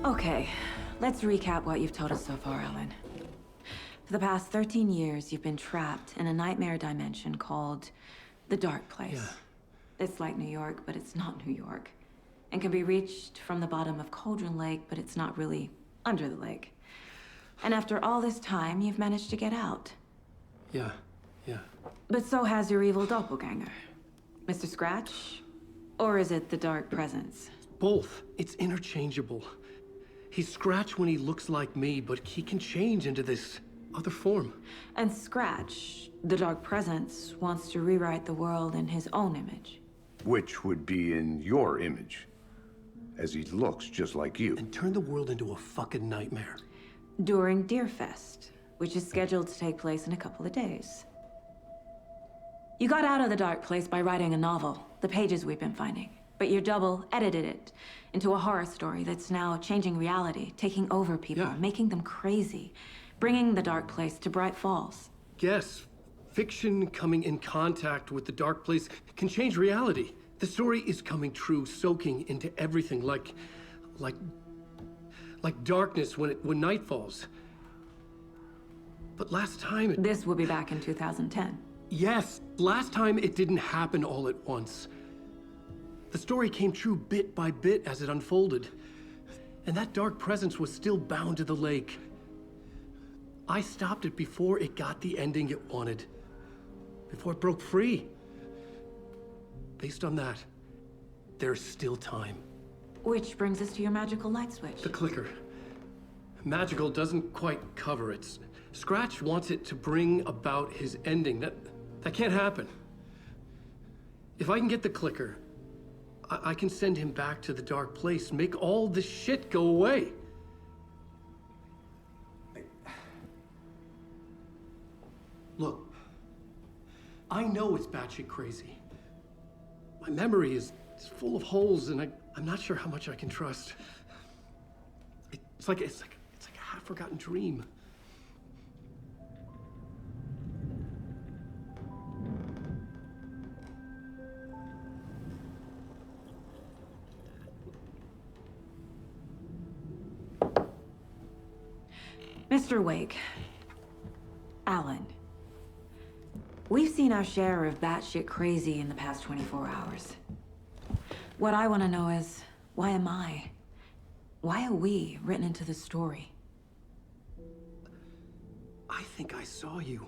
Okay, let's recap what you've told us so far, Ellen. For the past 13 years, you've been trapped in a nightmare dimension called the Dark Place. Yeah. It's like New York, but it's not New York. And can be reached from the bottom of Cauldron Lake, but it's not really under the lake. And after all this time, you've managed to get out. Yeah. But so has your evil doppelganger. Mr. Scratch? Or is it the Dark Presence? Both. It's interchangeable. He's Scratch when he looks like me, but he can change into this other form. And Scratch, the Dark Presence, wants to rewrite the world in his own image. Which would be in your image, as he looks just like you. And turn the world into a fucking nightmare. During Deerfest, which is scheduled to take place in a couple of days. You got out of the Dark Place by writing a novel, the pages we've been finding. But your double edited it into a horror story that's now changing reality, taking over people, Yeah. making them crazy, bringing the Dark Place to Bright Falls. Yes, fiction coming in contact with the Dark Place can change reality. The story is coming true, soaking into everything like darkness when night falls. But last time This will be back in 2010. Yes, last time it didn't happen all at once. The story came true bit by bit as it unfolded. And that dark presence was still bound to the lake. I stopped it before it got the ending it wanted. Before it broke free. Based on that, there's still time. Which brings us to your magical light switch. The clicker. Magical doesn't quite cover it. Scratch wants it to bring about his ending. That can't happen. If I can get the clicker, I can send him back to the Dark Place, make all this shit go away. Look, I know it's batshit crazy. My memory is full of holes, and I'm not sure how much I can trust. It's like a half-forgotten dream. Mr. Wake, Alan, we've seen our share of batshit crazy in the past 24 hours. What I want to know is, why am I? Why are we written into the story? I think I saw you.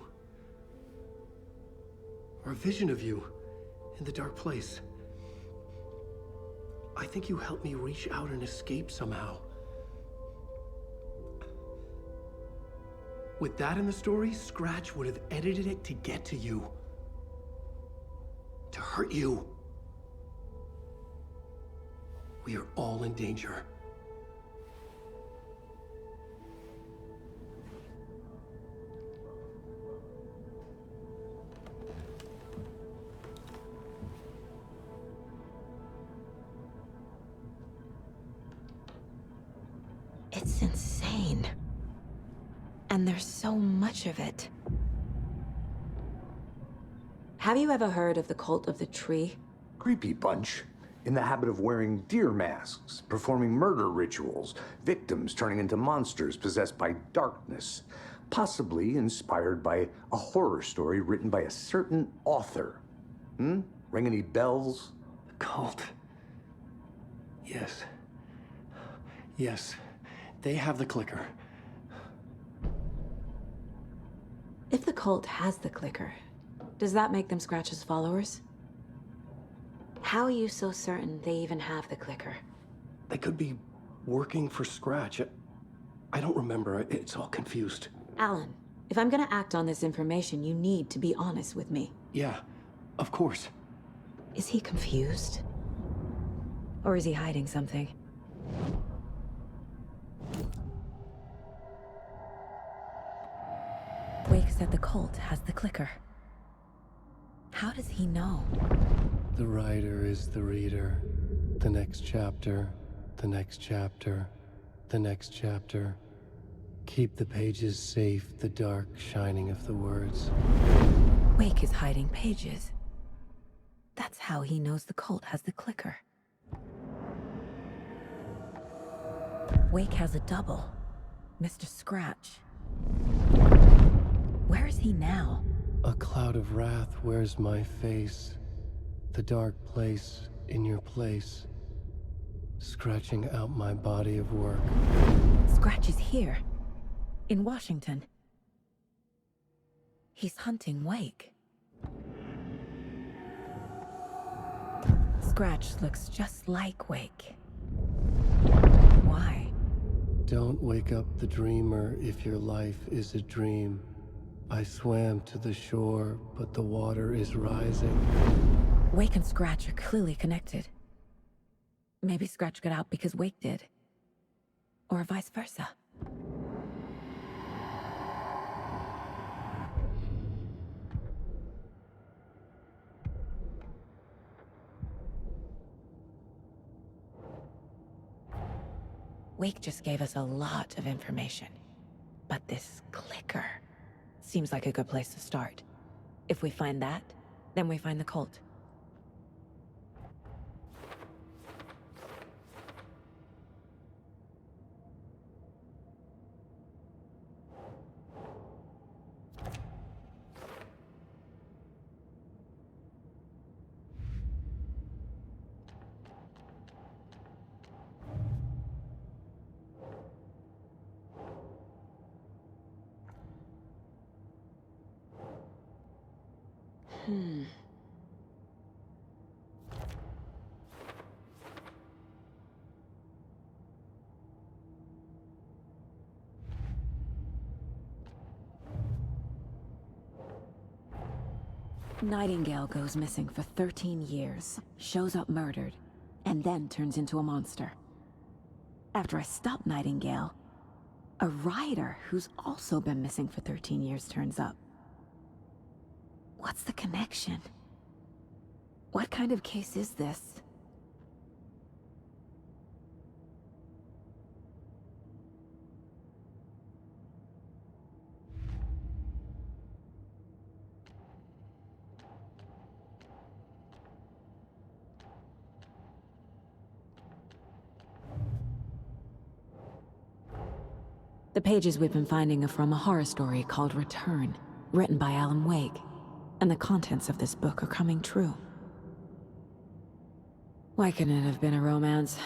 Or a vision of you in the Dark Place. I think you helped me reach out and escape somehow. With that in the story, Scratch would have edited it to get to you. To hurt you. We are all in danger. It's insane. And there's so much of it. Have you ever heard of the cult of the tree? Creepy bunch. In the habit of wearing deer masks, performing murder rituals, victims turning into monsters possessed by darkness, possibly inspired by a horror story written by a certain author. Ring any bells? The cult. Yes. Yes. They have the clicker. If the cult has the clicker, does that make them Scratch's followers? How are you so certain they even have the clicker? They could be working for Scratch. I don't remember. It's all confused. Alan, if I'm gonna act on this information, you need to be honest with me. Yeah, of course. Is he confused? Or is he hiding something? Wake said the cult has the clicker. How does he know? The writer is the reader. The next chapter, the next chapter, the next chapter. Keep the pages safe, the dark shining of the words. Wake is hiding pages. That's how he knows the cult has the clicker. Wake has a double. Mr. Scratch. Where is he now? A cloud of wrath wears my face. The dark place in your place. Scratching out my body of work. Scratch is here. In Washington. He's hunting Wake. Scratch looks just like Wake. Why? Don't wake up the dreamer if your life is a dream. I swam to the shore, but the water is rising. Wake and Scratch are clearly connected. Maybe Scratch got out because Wake did. Or vice versa. Wake just gave us a lot of information. But this clicker seems like a good place to start. If we find that, then we find the cult. Nightingale goes missing for 13 years, shows up murdered, and then turns into a monster. After I stop Nightingale, a writer who's also been missing for 13 years turns up. What's the connection? What kind of case is this? The pages we've been finding are from a horror story called Return, written by Ellwenwake, and the contents of this book are coming true. Why couldn't it have been a romance?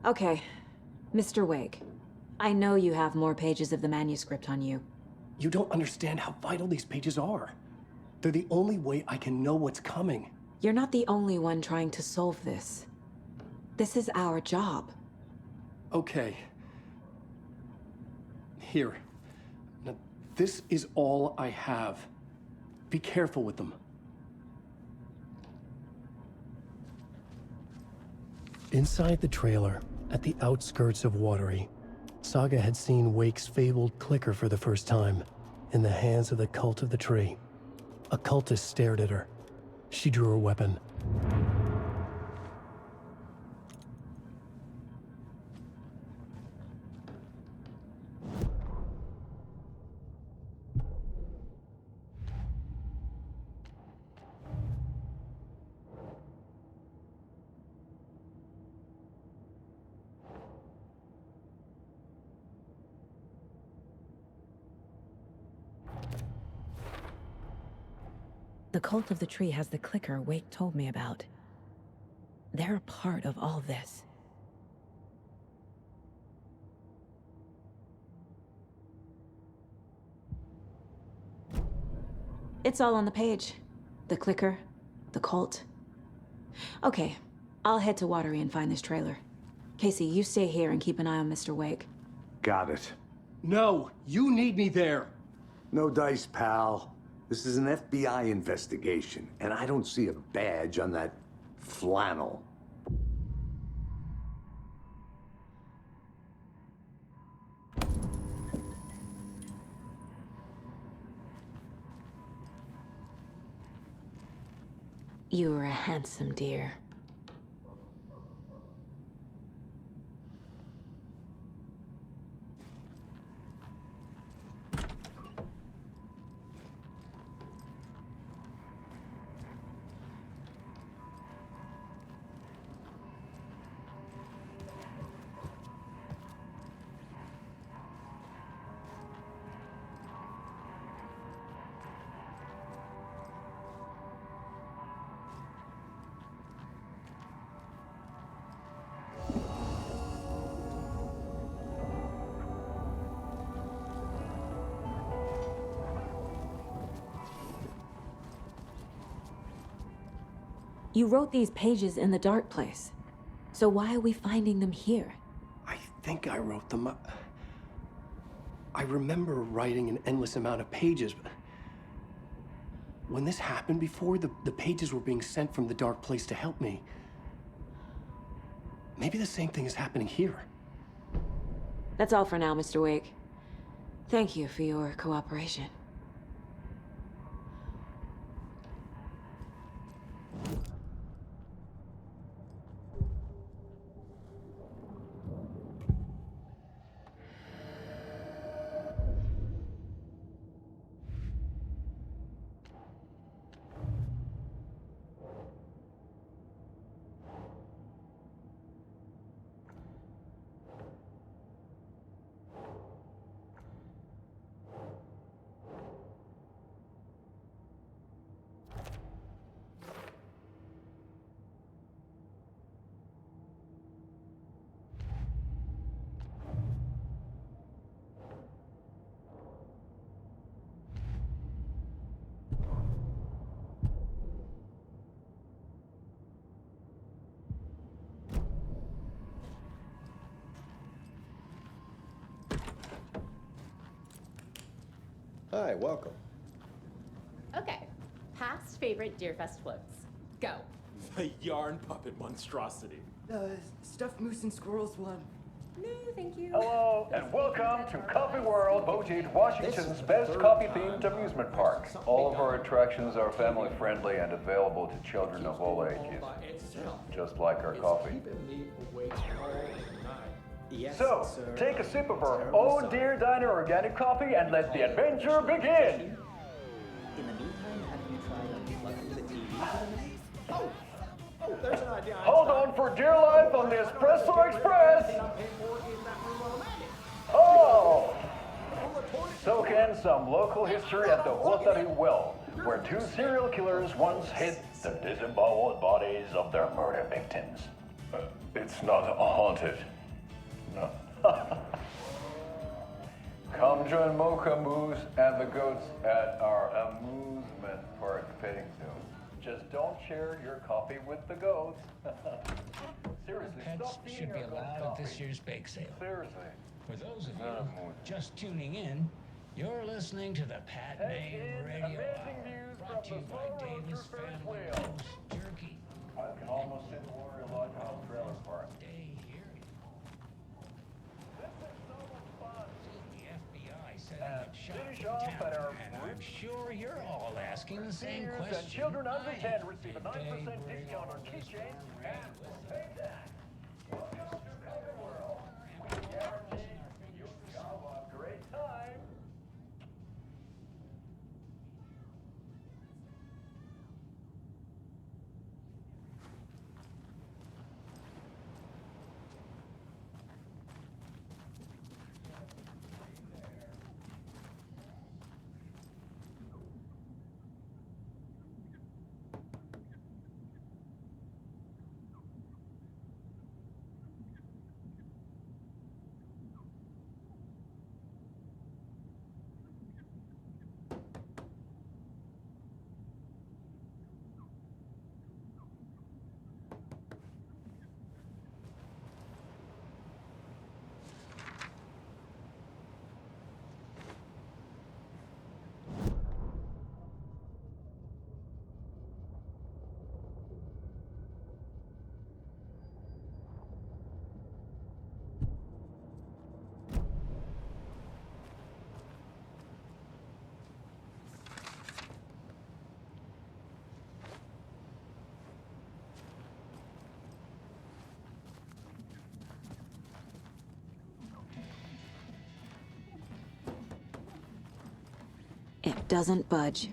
Okay, Mr. Wake. I know you have more pages of the manuscript on you. You don't understand how vital these pages are. They're the only way I can know what's coming. You're not the only one trying to solve this. This is our job. Okay. Here. Now, this is all I have. Be careful with them. Inside the trailer, at the outskirts of Watery, Saga had seen Wake's fabled clicker for the first time, in the hands of the Cult of the Tree. A cultist stared at her. She drew her weapon. The Cult of the Tree has the clicker Wake told me about. They're a part of all this. It's all on the page. The clicker, the cult. Okay, I'll head to Watery and find this trailer. Casey, you stay here and keep an eye on Mr. Wake. Got it. No, you need me there. No dice, pal. This is an FBI investigation, and I don't see a badge on that flannel. You are a handsome dear. You wrote these pages in the dark place. So why are we finding them here? I think I wrote them. I remember writing an endless amount of pages, but when this happened before, the pages were being sent from the dark place to help me. Maybe the same thing is happening here. That's all for now, Mr. Wake. Thank you for your cooperation. Hi, welcome. Okay, past favorite Deerfest floats. Go. The yarn puppet monstrosity. Stuffed moose and squirrels one. No, thank you. Hello, and welcome to Coffee World, voted Washington's best coffee-themed amusement park. All of our attractions are family-friendly and available to children of all ages, just like our coffee. Yes, So, sir. take a sip of our own Deer Diner organic coffee and let the adventure begin! In the meantime, have you tried unplugging the TV? Oh, there's an idea. Hold on for dear life on the Espresso Express! Oh! Soak in some local history at the Watery Well, where two serial killers once hid the disemboweled bodies of their murder victims. It's not haunted. Come join Mocha Moose and the goats at our amusement park petting zoo. Just don't share your coffee with the goats. Seriously, Pets stop should eating be our goat's allowed at coffee. this year's bake sale. Seriously. For those of you just tuning in, you're listening to the Pat Main Radio Hour, brought to you by Davis Family Roast Jerky. I can almost see the Warrior Lighthouse trailer park. Stay here. The FBI setting up shop finish in off town, at our and I'm sure you're all asking the same Seniors question. and children under I 10 have. receive a Did 9% they bring discount on all this keychains already and with them? pay that. Welcome to Coffee World. We guarantee you'll have a great time. It doesn't budge.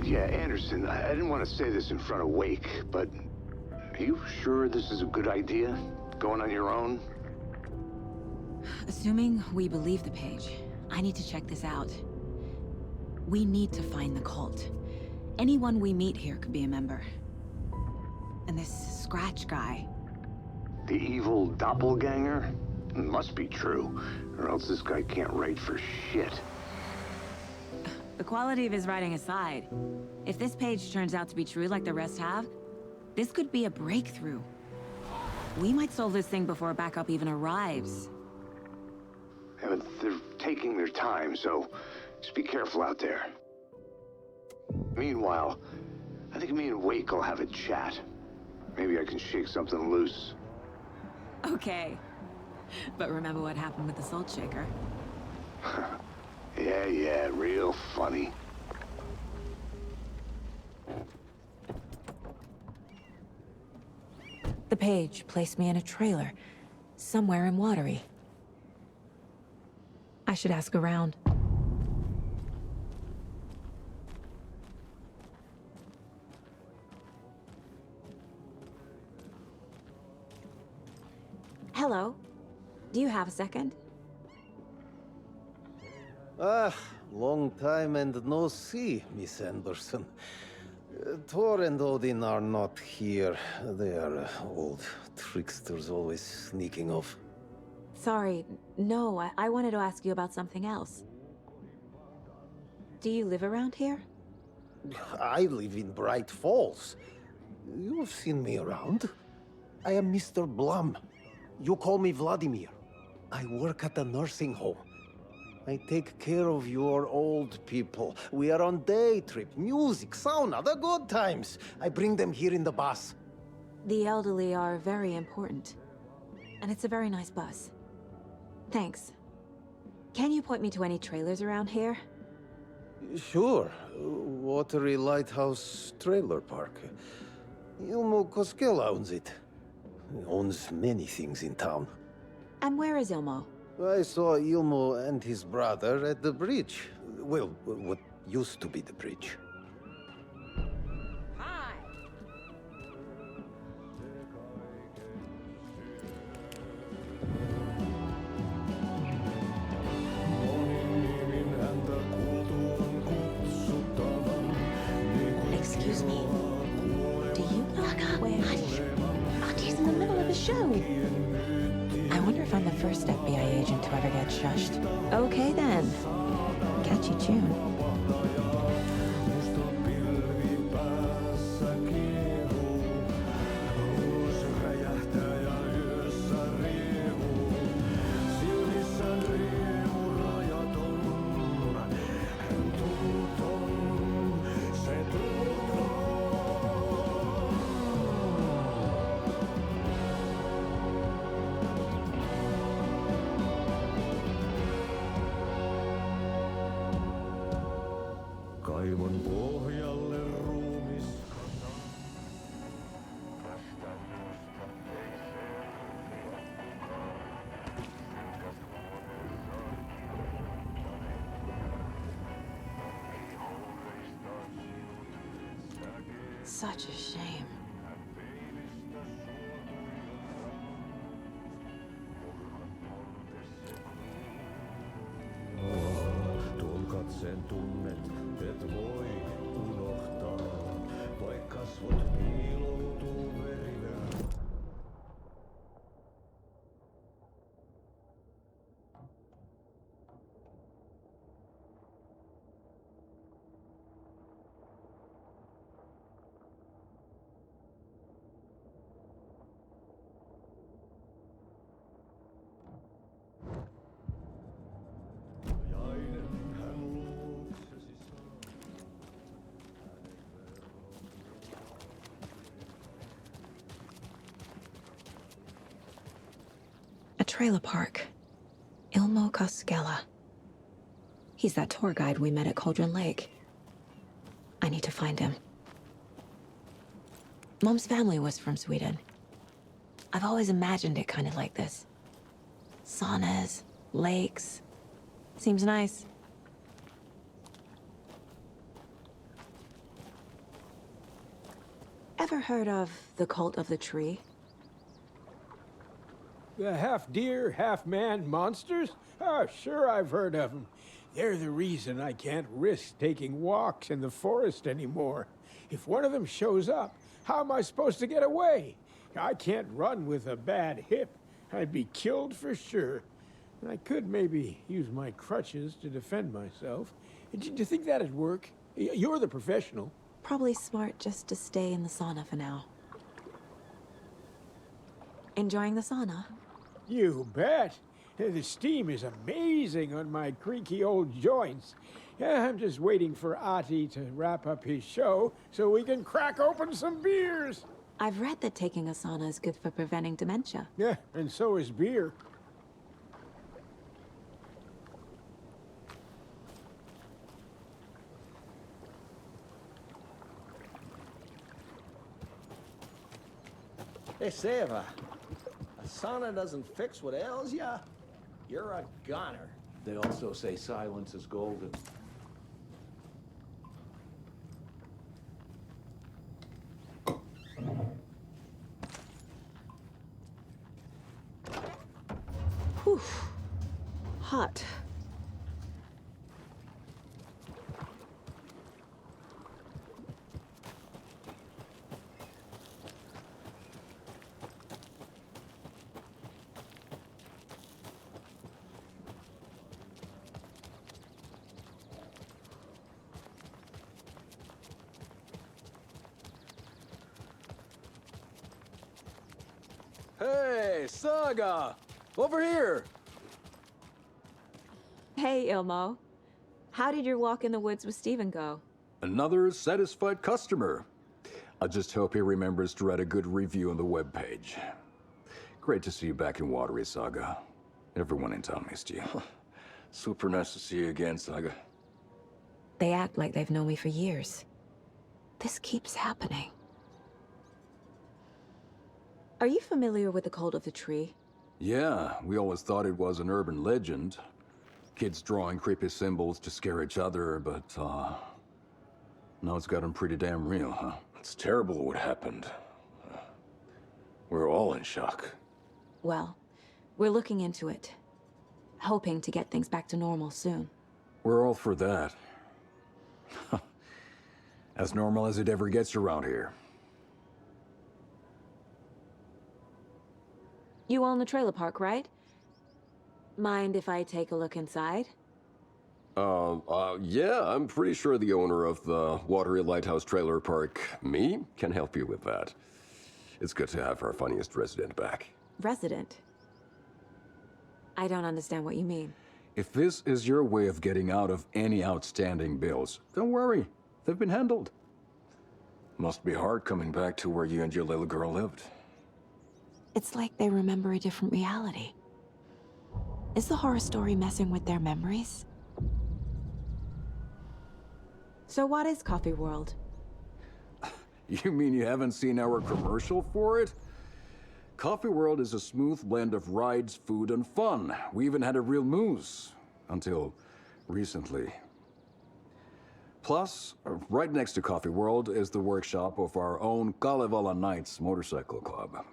Yeah, Anderson, I didn't want to say this in front of Wake, but are you sure this is a good idea? Going on your own? Assuming we believe the page, I need to check this out. We need to find the cult. Anyone we meet here could be a member. And this Scratch guy. The evil doppelganger? Must be true, or else this guy can't write for shit. The quality of his writing aside, if this page turns out to be true like the rest have, this could be a breakthrough. We might solve this thing before backup even arrives. Yeah, but they're taking their time, so just be careful out there. Meanwhile, I think me and Wake will have a chat. Maybe I can shake something loose. Okay. But remember what happened with the salt shaker? Yeah, real funny. The page placed me in a trailer, somewhere in Watery. I should ask around. Hello. Do you have a second? Ah, long time and no see, Miss Anderson. Thor and Odin are not here. They are old tricksters always sneaking off. Sorry, no, I wanted to ask you about something else. Do you live around here? I live in Bright Falls. You've seen me around. I am Mr. Blum. You call me Vladimir. I work at a nursing home. I take care of your old people. We are on day trip, music, sauna, the good times. I bring them here in the bus. The elderly are very important. And it's a very nice bus. Thanks. Can you point me to any trailers around here? Sure. Watery Lighthouse Trailer Park. Ilmo Koskela owns it. He owns many things in town. And where is Ilmo? I saw Ilmo and his brother at the bridge. Well, what used to be the bridge. Hi. Excuse me. Do you know where? Hush. Artie's in the middle of a show. I wonder if I'm the first FBI agent to ever get shushed. Okay then. Catchy tune. Kaivon pohjalle ruumis. Such a shame. Tuon katseen tunnet, et voi unohtaa, vaikka kasvot piiloutuu verivään. A trailer park. Ilmo Koskela. He's that tour guide we met at Cauldron Lake. I need to find him. Mom's family was from Sweden. I've always imagined it kind of like this. Saunas, lakes. Seems nice. Ever heard of the Cult of the Tree? The half-deer, half-man monsters? Oh, sure I've heard of them. They're the reason I can't risk taking walks in the forest anymore. If one of them shows up, how am I supposed to get away? I can't run with a bad hip. I'd be killed for sure. I could maybe use my crutches to defend myself. Do you think that'd work? You're the professional. Probably smart just to stay in the sauna for now. Enjoying the sauna? You bet. The steam is amazing on my creaky old joints. I'm just waiting for Ati to wrap up his show so we can crack open some beers. I've read that taking a sauna is good for preventing dementia. Yeah, and so is beer. Hey, Seva, a sauna doesn't fix what ails ya? You're a goner. They also say silence is golden. Whew. Hot. Hey, Saga! Over here! Hey, Ilmo. How did your walk in the woods with Steven go? Another satisfied customer. I just hope he remembers to write a good review on the webpage. Great to see you back in Watery, Saga. Everyone in town missed you. Super nice to see you again, Saga. They act like they've known me for years. This keeps happening. Are you familiar with the cult of the tree? Yeah, we always thought it was an urban legend. Kids drawing creepy symbols to scare each other, but, now it's gotten pretty damn real, huh? It's terrible what happened. We're all in shock. Well, we're looking into it. Hoping to get things back to normal soon. We're all for that. As normal as it ever gets around here. You own the trailer park, right? Mind if I take a look inside? Yeah, I'm pretty sure the owner of the Watery Lighthouse Trailer Park, me, can help you with that. It's good to have our funniest resident back. Resident? I don't understand what you mean. If this is your way of getting out of any outstanding bills, don't worry. They've been handled. Must be hard coming back to where you and your little girl lived. It's like they remember a different reality. Is the horror story messing with their memories? So what is Coffee World? You mean you haven't seen our commercial for it? Coffee World is a smooth blend of rides, food, and fun. We even had a real moose. Until recently. Plus, right next to Coffee World is the workshop of our own Kalevala Knights motorcycle club.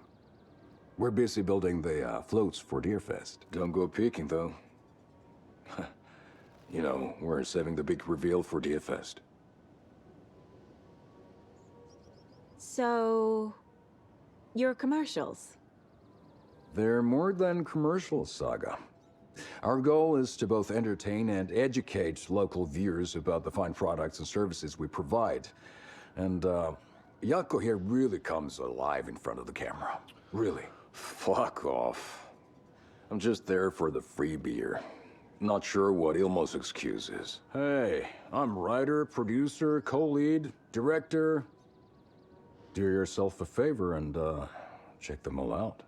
We're busy building the floats for Deerfest. Don't go peeking, though. You know, we're saving the big reveal for Deerfest. So... your commercials? They're more than commercials, Saga. Our goal is to both entertain and educate local viewers about the fine products and services we provide. And, Jaakko here really comes alive in front of the camera. Really. Fuck off. I'm just there for the free beer. Not sure what Ilmo's excuse is. Hey, I'm writer, producer, co-lead, director. Do yourself a favor and, check them all out.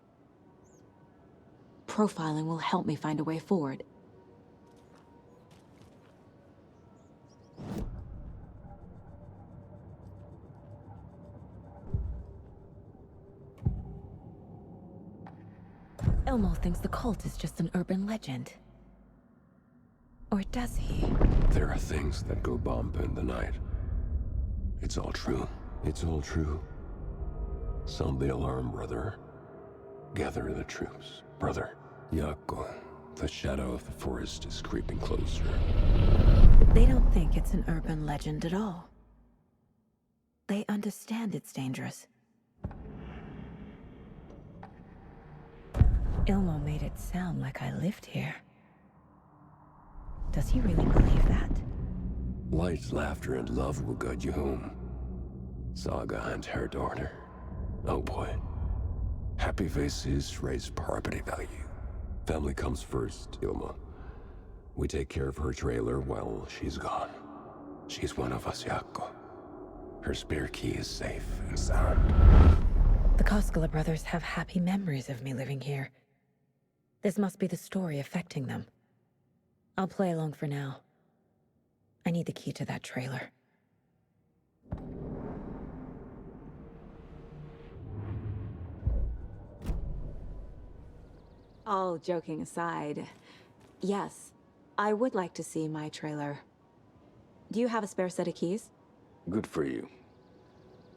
Profiling will help me find a way forward. Elmo thinks the cult is just an urban legend. Or does he? There are things that go bump in the night. It's all true. It's all true. Sound the alarm, brother. Gather the troops, brother. Jaakko, the shadow of the forest is creeping closer. They don't think it's an urban legend at all. They understand it's dangerous. Ilmo made it sound like I lived here. Does he really believe that? Light, laughter, and love will guide you home. Saga and her daughter. Oh boy. Happy faces raise property value. Family comes first, Ilma. We take care of her trailer while she's gone. She's one of us, Jaakko. Her spare key is safe and sound. The Koskela brothers have happy memories of me living here. This must be the story affecting them. I'll play along for now. I need the key to that trailer. All joking aside, yes, I would like to see my trailer. Do you have a spare set of keys? Good for you.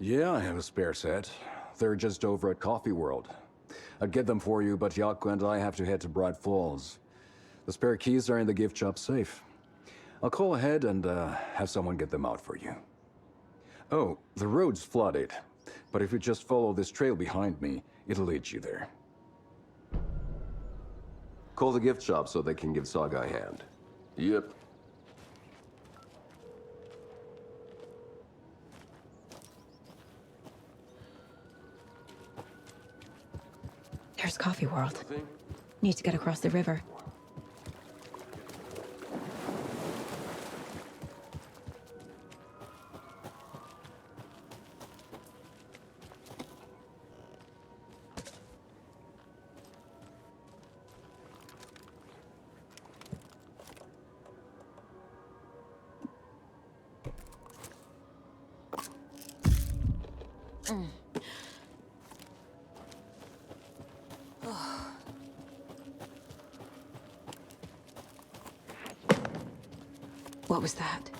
Yeah, I have a spare set. They're just over at Coffee World. I'd get them for you, but Jaakko and I have to head to Bright Falls. The spare keys are in the gift shop safe. I'll call ahead and have someone get them out for you. Oh, the road's flooded, but if you just follow this trail behind me, it'll lead you there. Call the gift shop so they can give Saga a hand. Yep. There's Coffee World. Need to get across the river. What was that?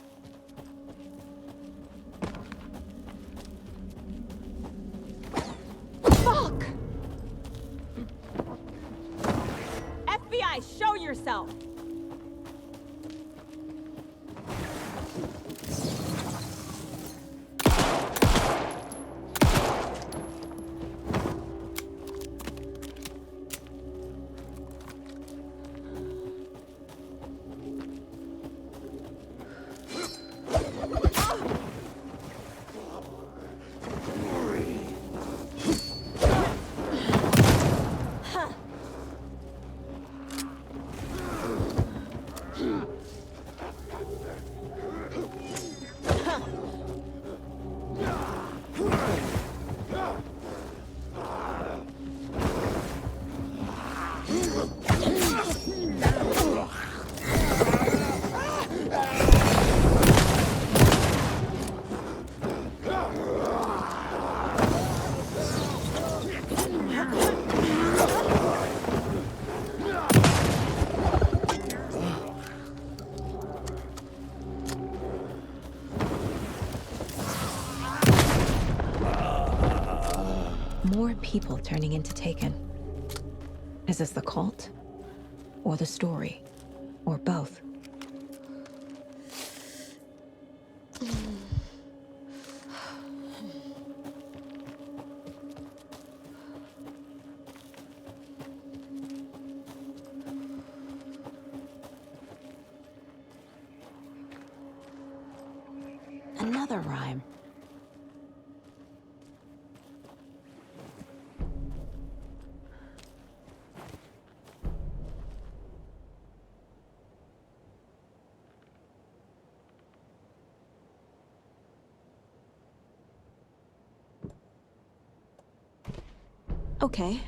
Fuck! FBI, show yourself! More people turning into Taken. Is this the cult? Or the story? Or both? Another rhyme. Okay.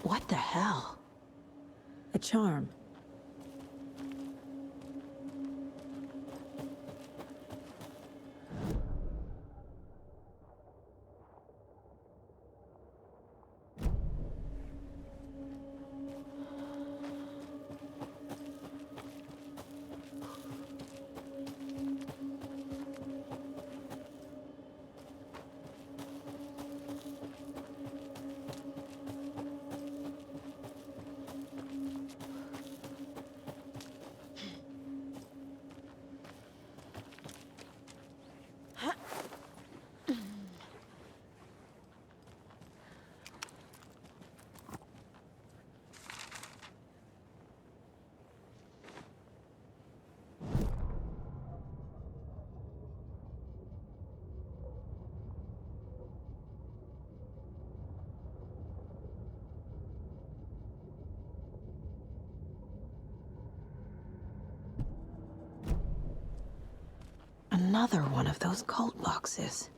What the hell? A charm. Another one of those cult boxes.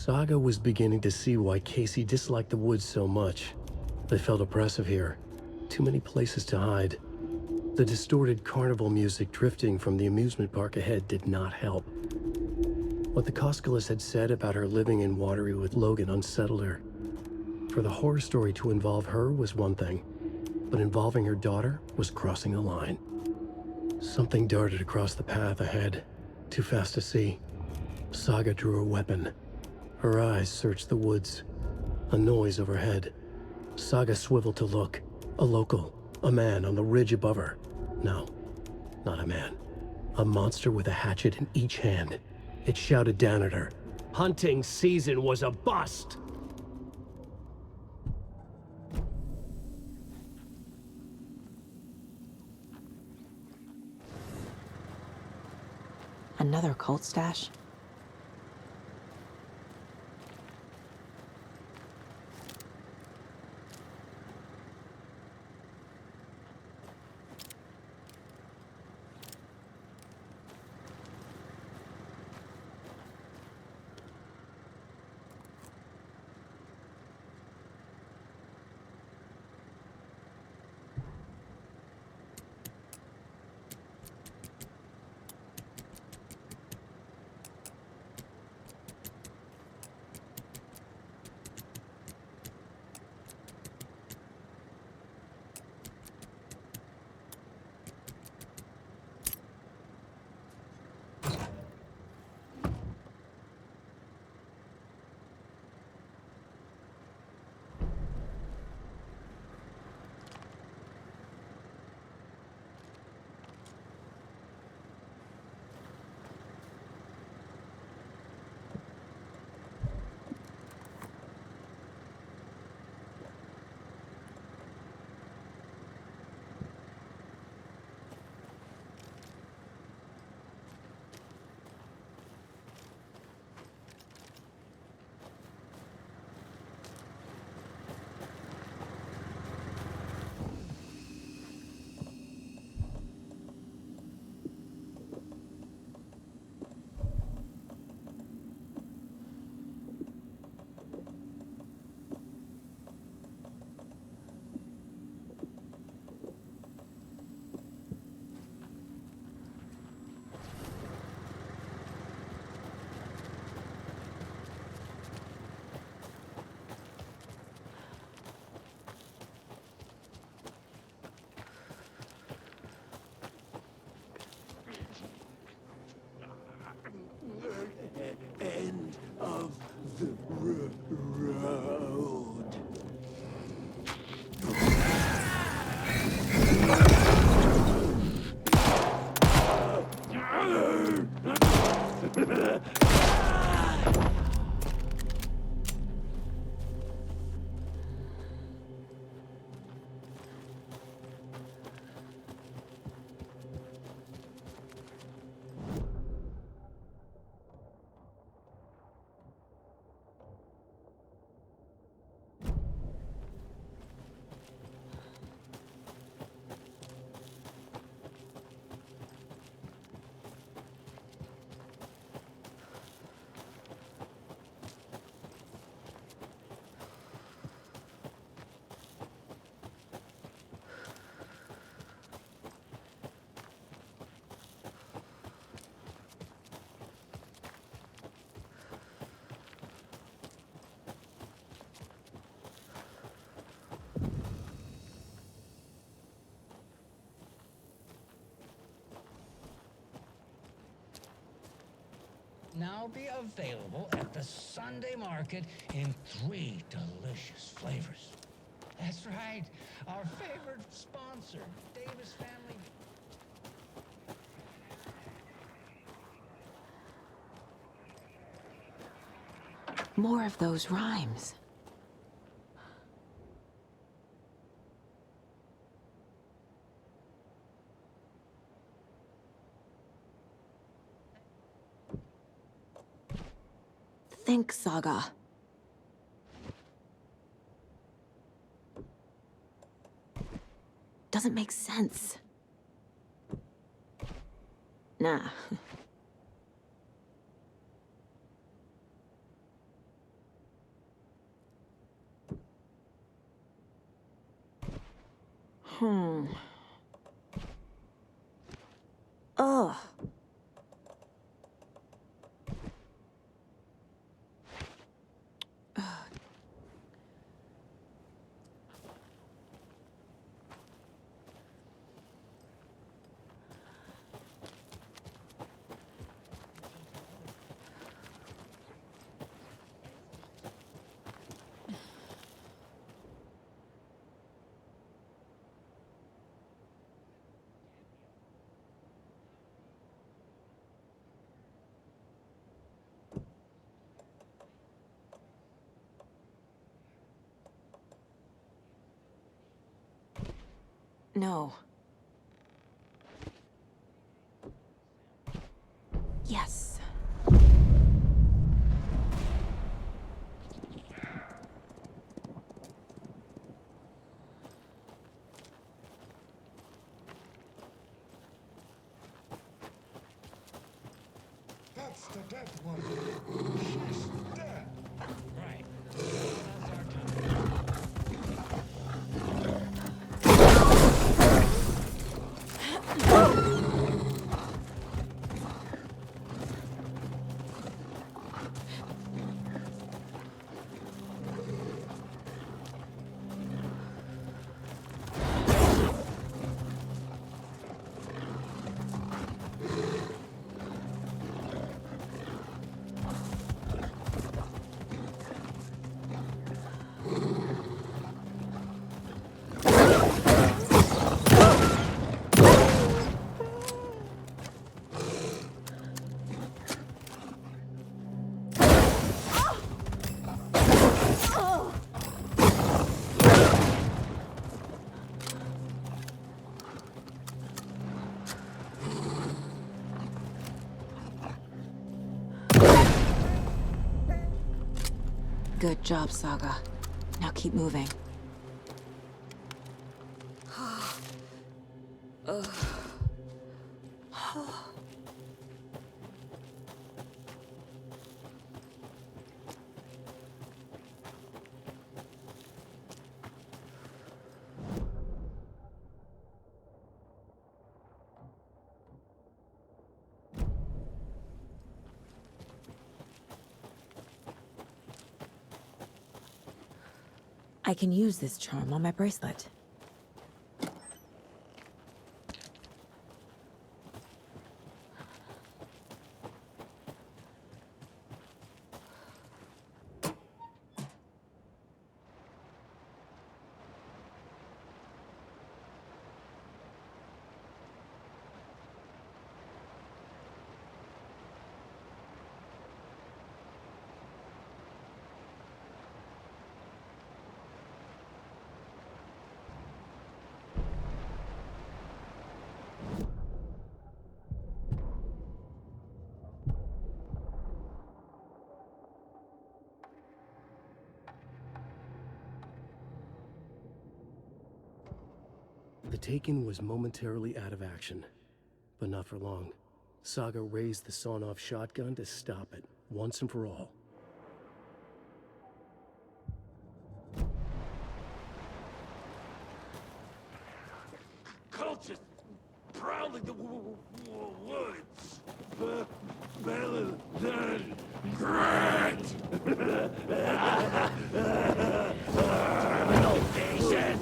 Saga was beginning to see why Casey disliked the woods so much. They felt oppressive here. Too many places to hide. The distorted carnival music drifting from the amusement park ahead did not help. What the Koskalis had said about her living in Watery with Logan unsettled her. For the horror story to involve her was one thing, but involving her daughter was crossing the line. Something darted across the path ahead, too fast to see. Saga drew her weapon. Her eyes searched the woods. A noise overhead. Saga swiveled to look. A local. A man on the ridge above her. No, not a man. A monster with a hatchet in each hand. It shouted down at her. Hunting season was a bust! Another cult stash? End of the road. Now be available at the Sunday market in 3 delicious flavors. That's right, our favorite sponsor, Davis Family. More of those rhymes. Think, Saga. Doesn't make sense. Nah. Ugh. No. Yes. That's the dead one. She's dead. Right. Good job, Saga. Now keep moving. I can use this charm on my bracelet. The Taken was momentarily out of action, but not for long. Saga raised the sawn-off shotgun to stop it, once and for all. Cultists prowling the woods. Better than great. Terminal patient.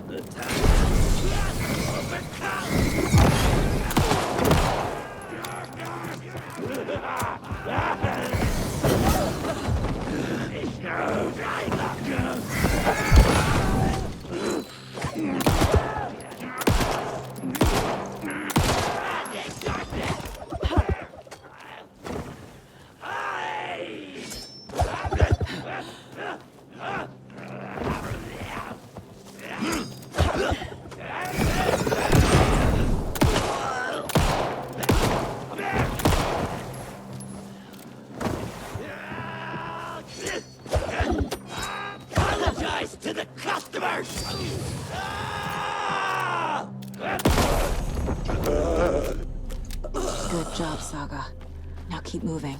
The time. Apologize to the customers! Good job, Saga. Now keep moving.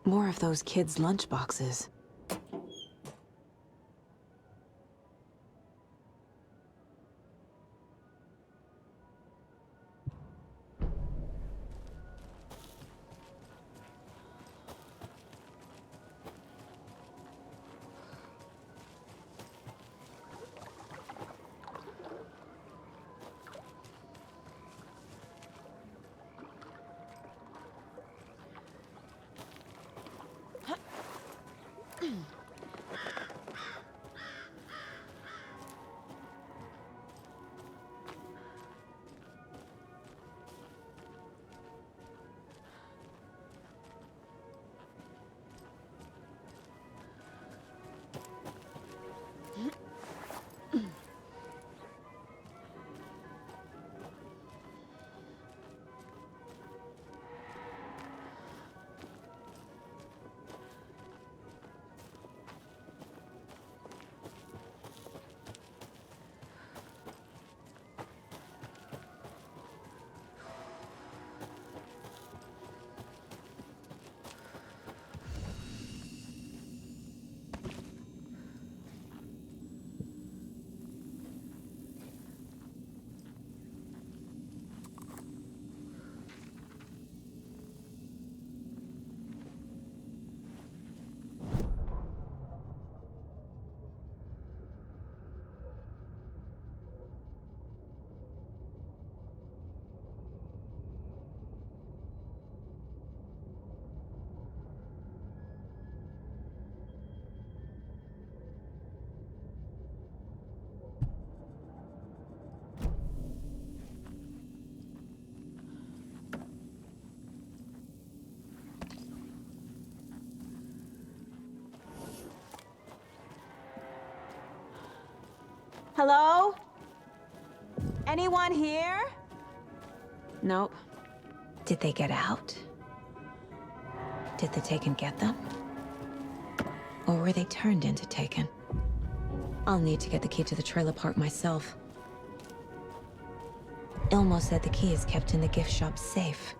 More of those kids' lunchboxes. Hello? Anyone here? Nope. Did they get out? Did the Taken get them? Or were they turned into Taken? I'll need to get the key to the trailer park myself. Ilmo said the key is kept in the gift shop safe.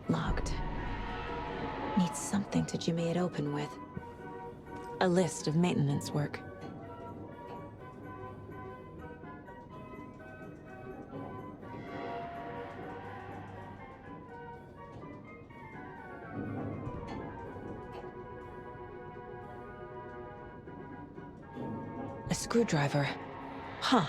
Locked. Needs something to jimmy it open with. A list of maintenance work. A screwdriver. Huh.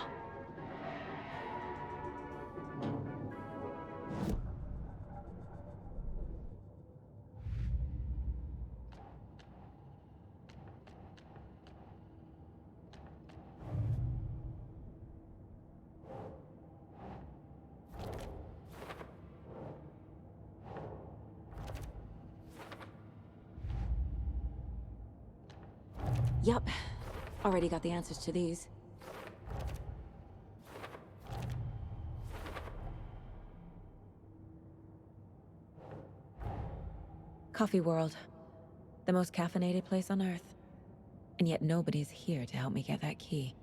Yup. Already got the answers to these. Coffee World. The most caffeinated place on Earth. And yet nobody's here to help me get that key.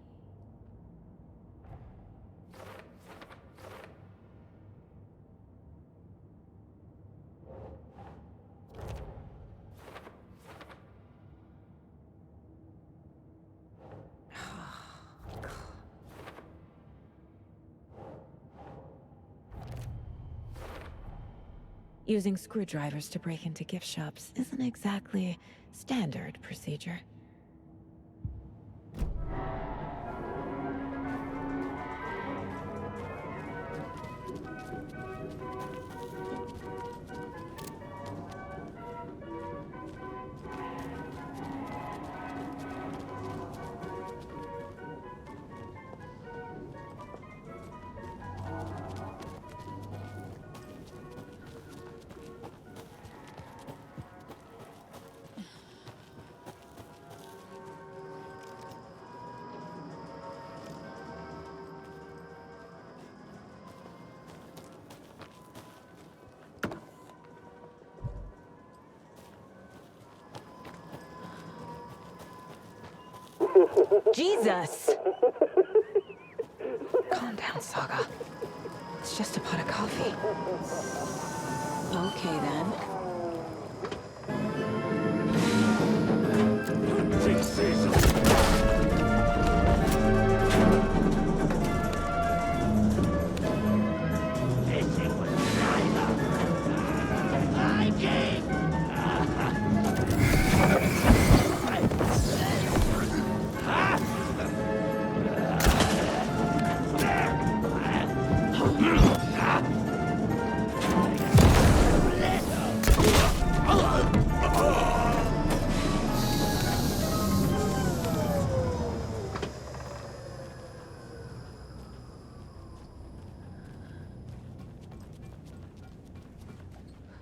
Using screwdrivers to break into gift shops isn't exactly standard procedure. Jesus! Calm down, Saga. It's just a pot of coffee. Okay, then.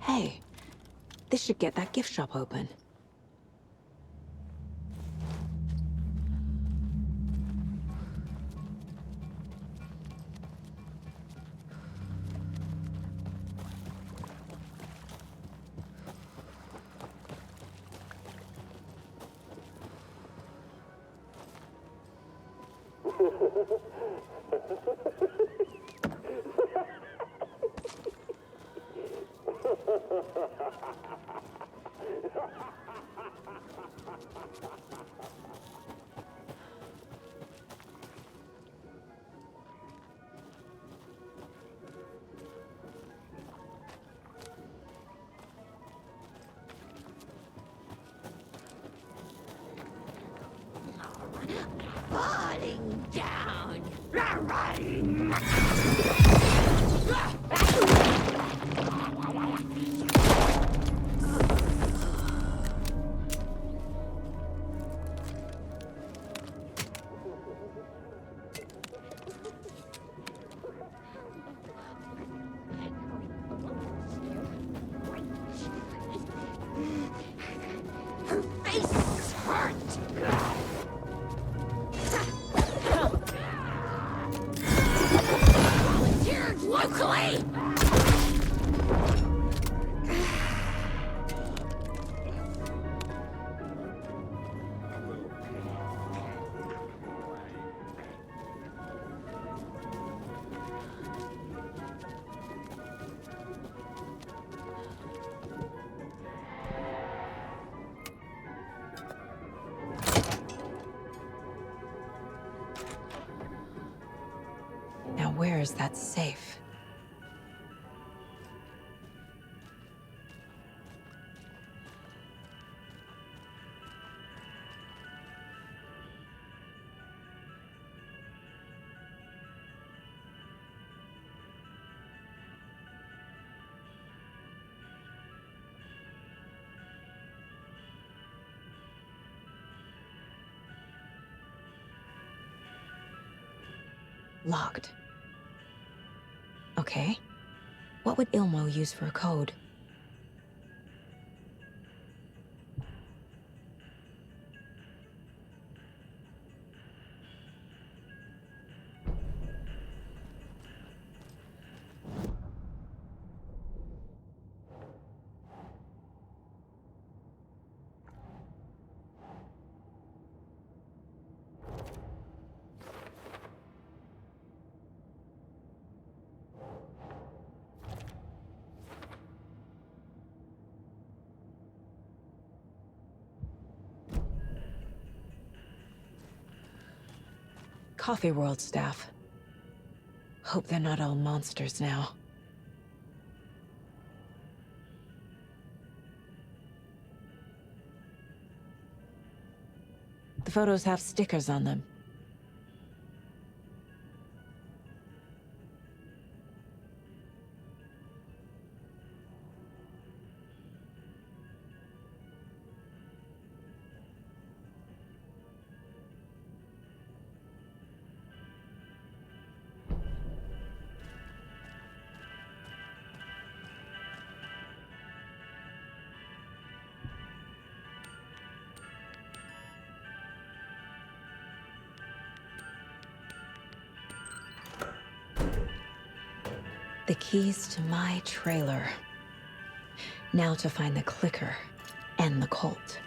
Hey, this should get that gift shop open. Falling down. Her face hurt. Volunteered locally. Now where is that safe? Locked. Okay. What would Ilmo use for a code? Coffee World staff. Hope they're not all monsters now. The photos have stickers on them. The keys to my trailer. Now to find the clicker and the cult.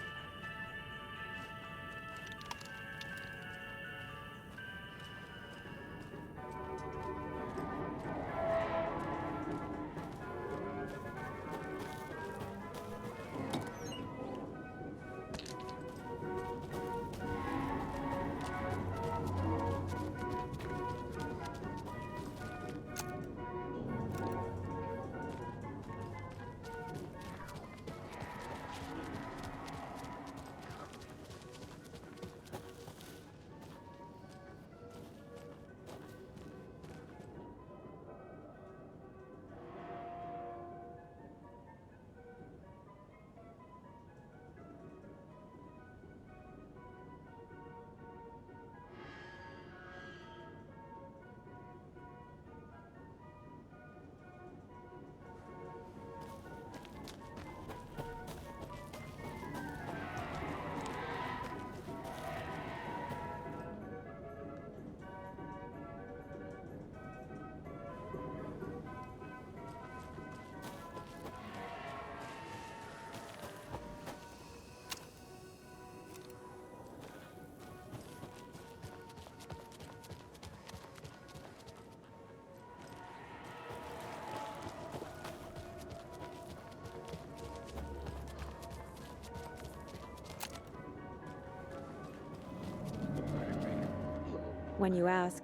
When you ask,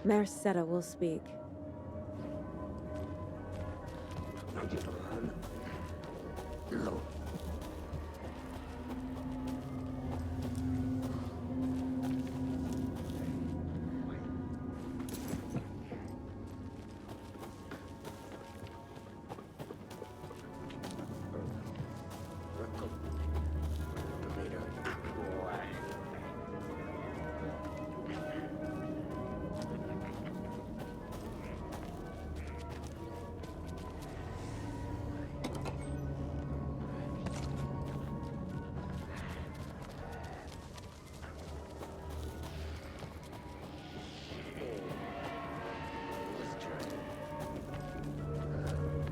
Merceda will speak.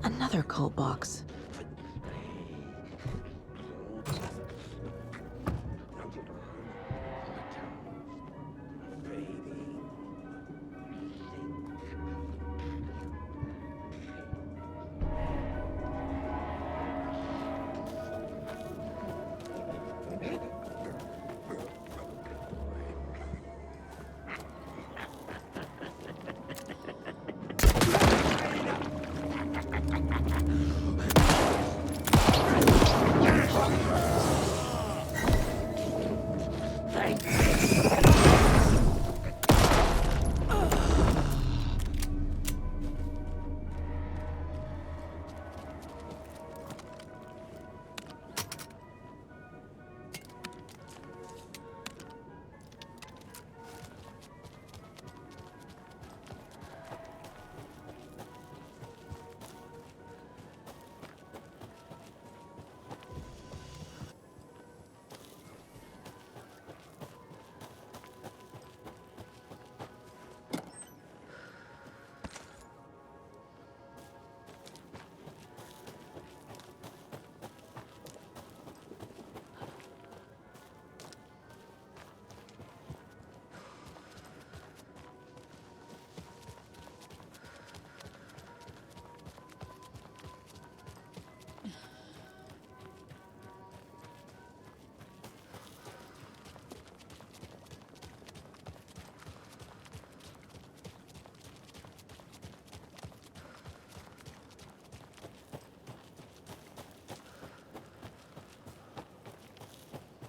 Another cult box.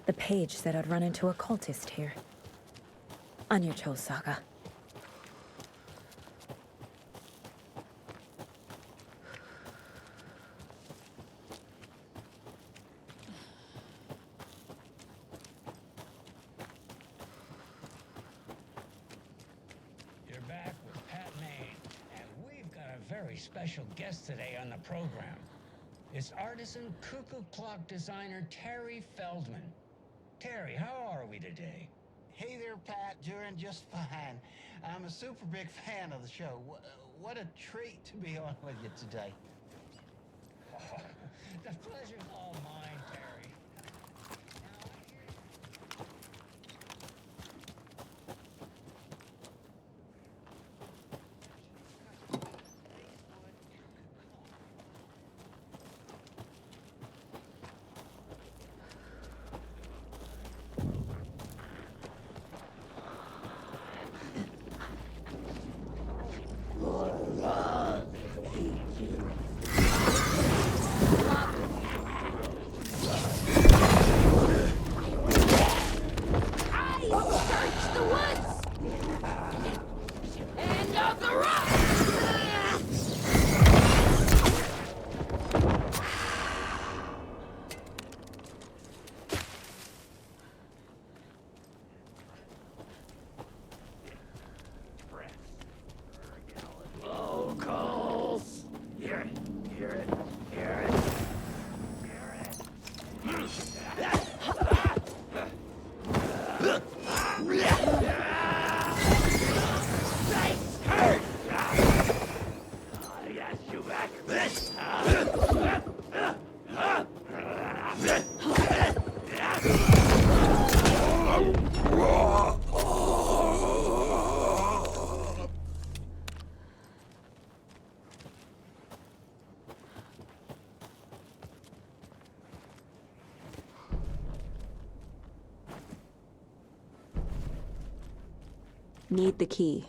The page said I'd run into a cultist here. On your Cho saga. You're back with Pat Maine, and we've got a very special guest today on the program. It's artisan cuckoo clock designer Terry Feldman. Terry, how are we today? Hey there, Pat. Doing just fine. I'm a super big fan of the show. What a treat to be on with you today. Oh, the pleasure's all mine, Terry. Need the key.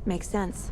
Makes sense.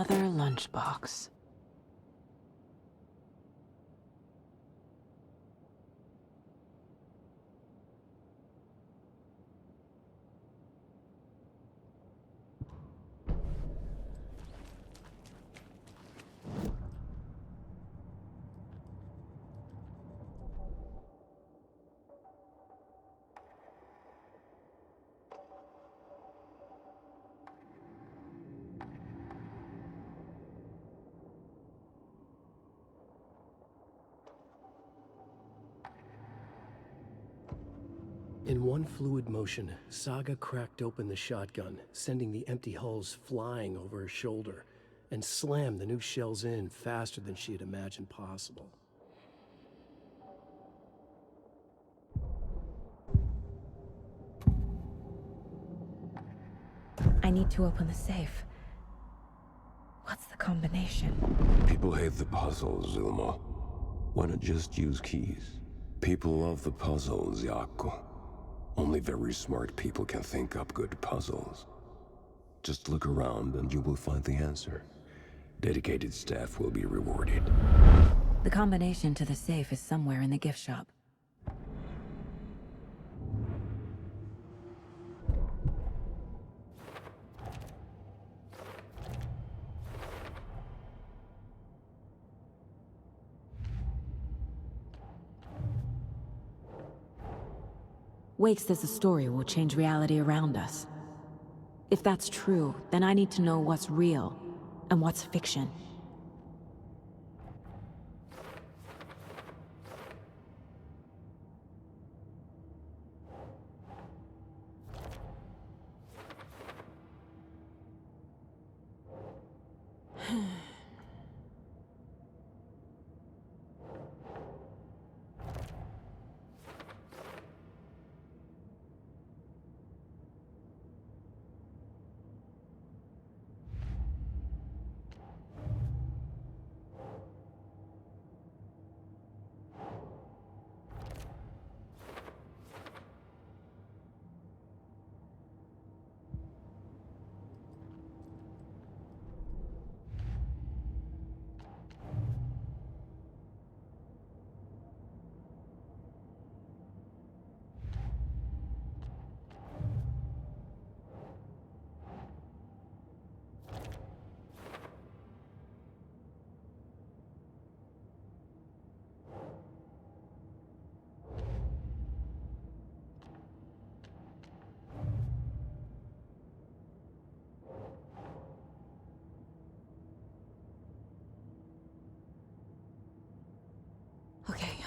Another lunchbox. In one fluid motion, Saga cracked open the shotgun, sending the empty hulls flying over her shoulder, and slammed the new shells in faster than she had imagined possible. I need to open the safe. What's the combination? People hate the puzzles, Zulma. Why not just use keys? People love the puzzles, Yaku. Only very smart people can think up good puzzles. Just look around and you will find the answer. Dedicated staff will be rewarded. The combination to the safe is somewhere in the gift shop. Wake says the story will change reality around us. If that's true, then I need to know what's real and what's fiction.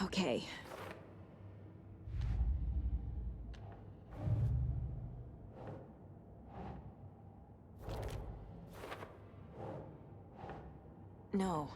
Okay. No.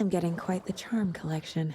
I'm getting quite the charm collection.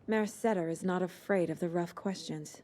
Merceder is not afraid of the rough questions.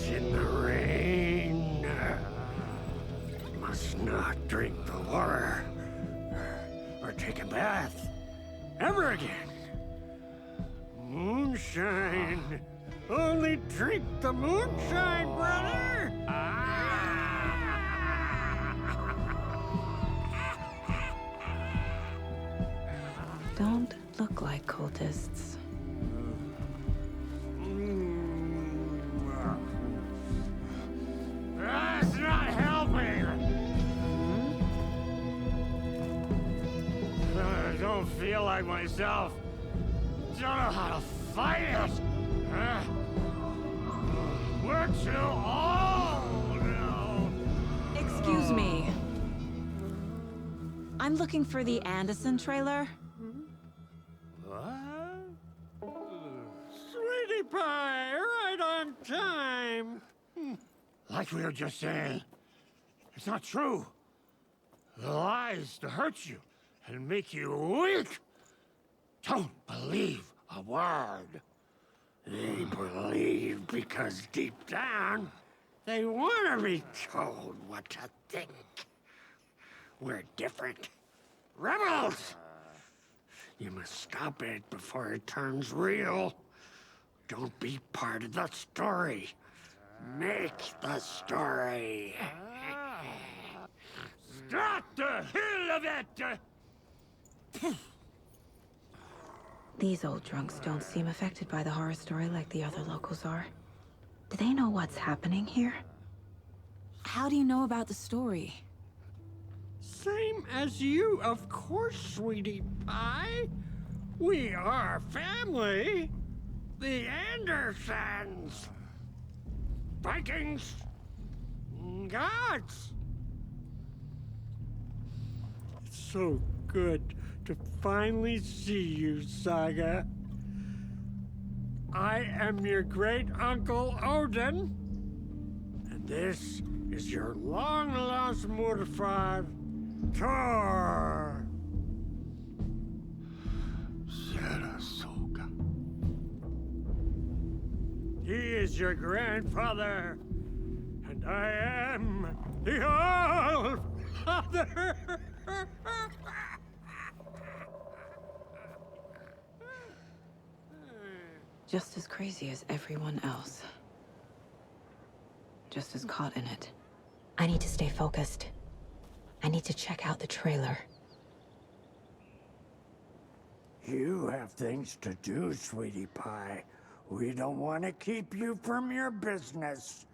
In the rain. Must not drink the water or take a bath ever again. Moonshine. Only drink the moonshine, brother. Don't look like cultists. That's not helping. I don't feel like myself. Don't know how to fight it. We're too old now. Excuse me. I'm looking for the Anderson trailer. What? Sweetie pie, right on time. Like we were just saying, it's not true. The lies to hurt you and make you weak. Don't believe a word. They believe because deep down, they want to be told what to think. We're different. Rebels! You must stop it before it turns real. Don't be part of the story. Make the story. Stop the hell of it! These old drunks don't seem affected by the horror story like the other locals are. Do they know what's happening here? How do you know about the story? Same as you, of course, sweetie pie. We are family. The Andersons. Vikings. Gods. It's so good to finally see you, Saga. I am your great uncle Odin, and this is your long-lost mortified Thor. Sarasota. He is your grandfather, and I am the All-Father. Just as crazy as everyone else. Just as caught in it. I need to stay focused. I need to check out the trailer. You have things to do, sweetie pie. We don't want to keep you from your business.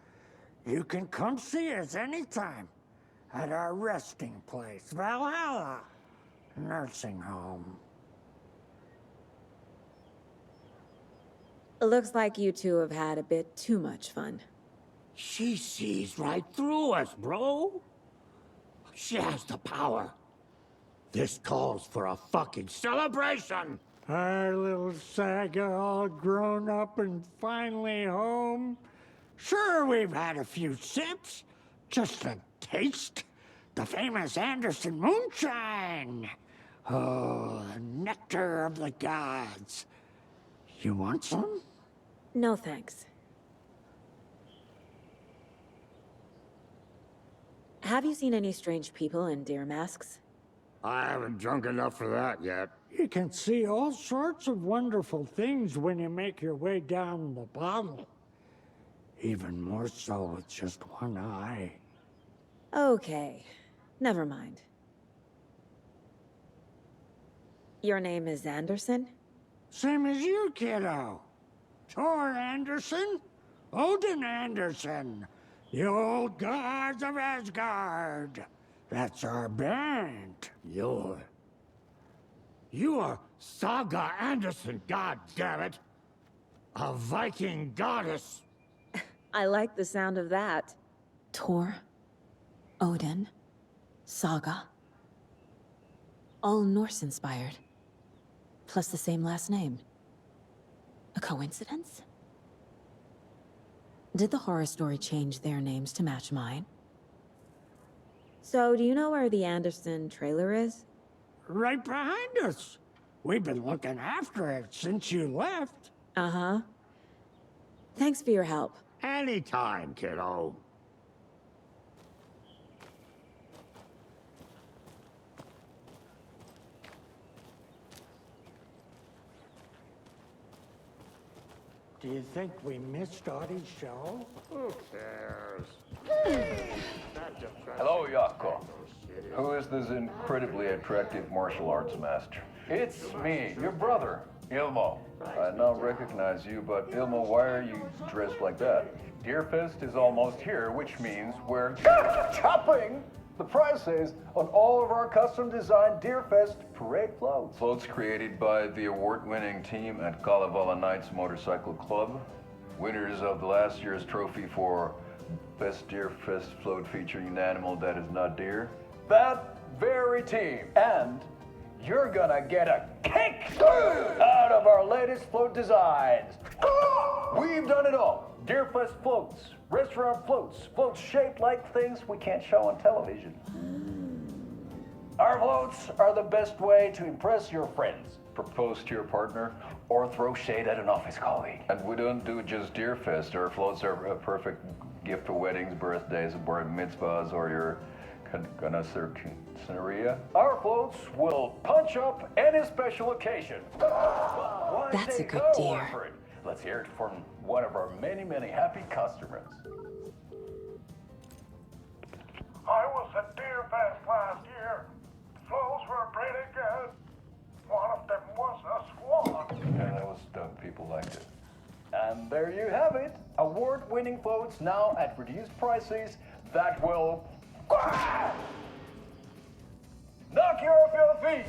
You can come see us anytime at our resting place, Valhalla Nursing Home. Looks like you two have had a bit too much fun. She sees right through us, bro. She has the power. This calls for a fucking celebration. Our little Saga all grown up and finally home. Sure, we've had a few sips. Just a taste. The famous Anderson moonshine. Oh, the nectar of the gods. You want some? No thanks. Have you seen any strange people in deer masks? I haven't drunk enough for that yet. You can see all sorts of wonderful things when you make your way down the bottle. Even more so with just one eye. Okay, never mind. Your name is Anderson? Same as you, kiddo. Thor Anderson, Odin Anderson, the old gods of Asgard. That's our band. You are Saga Anderson, goddammit. A Viking goddess. I like the sound of that. Thor, Odin, Saga. All Norse-inspired. Plus the same last name. A coincidence? Did the horror story change their names to match mine? So, do you know where the Anderson trailer is? Right behind us. We've been looking after it since you left. Uh-huh. Thanks for your help. Anytime, kiddo. Do you think we missed Audie's show? Who cares? Hello, Yako. Who is this incredibly attractive martial arts master? It's me, your brother, Ilmo. I now recognize you, but Ilmo, why are you dressed like that? Deerfest is almost here, which means we're chopping the prices on all of our custom-designed Deerfest parade floats. Floats created by the award-winning team at Kalevala Knights Motorcycle Club, winners of the last year's trophy for Best Deerfest float featuring an animal that is not deer. That very team. And you're gonna get a kick out of our latest float designs. We've done it all. Deerfest floats, restaurant floats, floats shaped like things we can't show on television. Our floats are the best way to impress your friends, propose to your partner, or throw shade at an office colleague. And we don't do just Deerfest. Our floats are a perfect gift for weddings, birthdays, bar mitzvahs, or your Scenaria. Our floats will punch up any special occasion. That's a good deer. Let's hear it from one of our many, many happy customers. I was at Deerfest last year. Floats were pretty good. One of them was a swan. Yeah, that was dope. People liked it. And there you have it. Award-winning floats now at reduced prices that will knock you off your feet.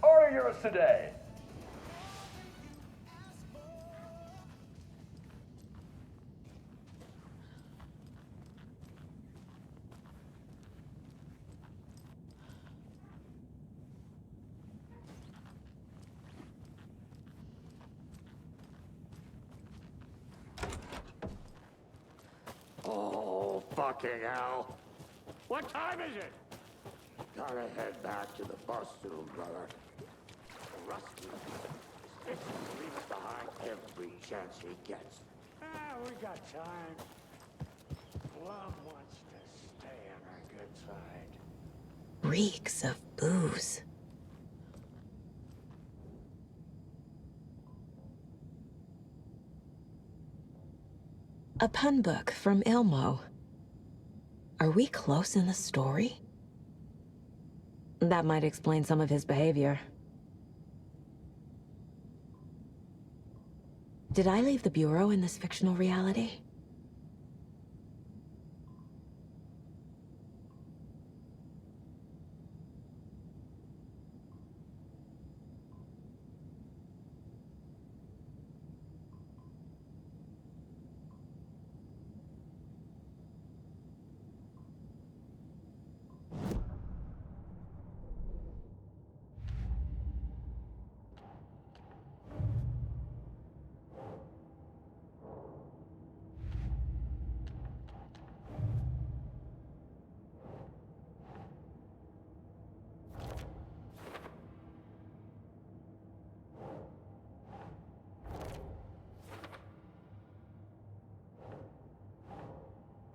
Order yours today. Oh, fucking hell. What time is it? Gotta head back to the bus soon, brother. Rusty leaves behind every chance he gets. We got time. Plum wants to stay on our good side. Reeks of booze. A pun book from Ilmo. Are we close in the story? That might explain some of his behavior. Did I leave the Bureau in this fictional reality?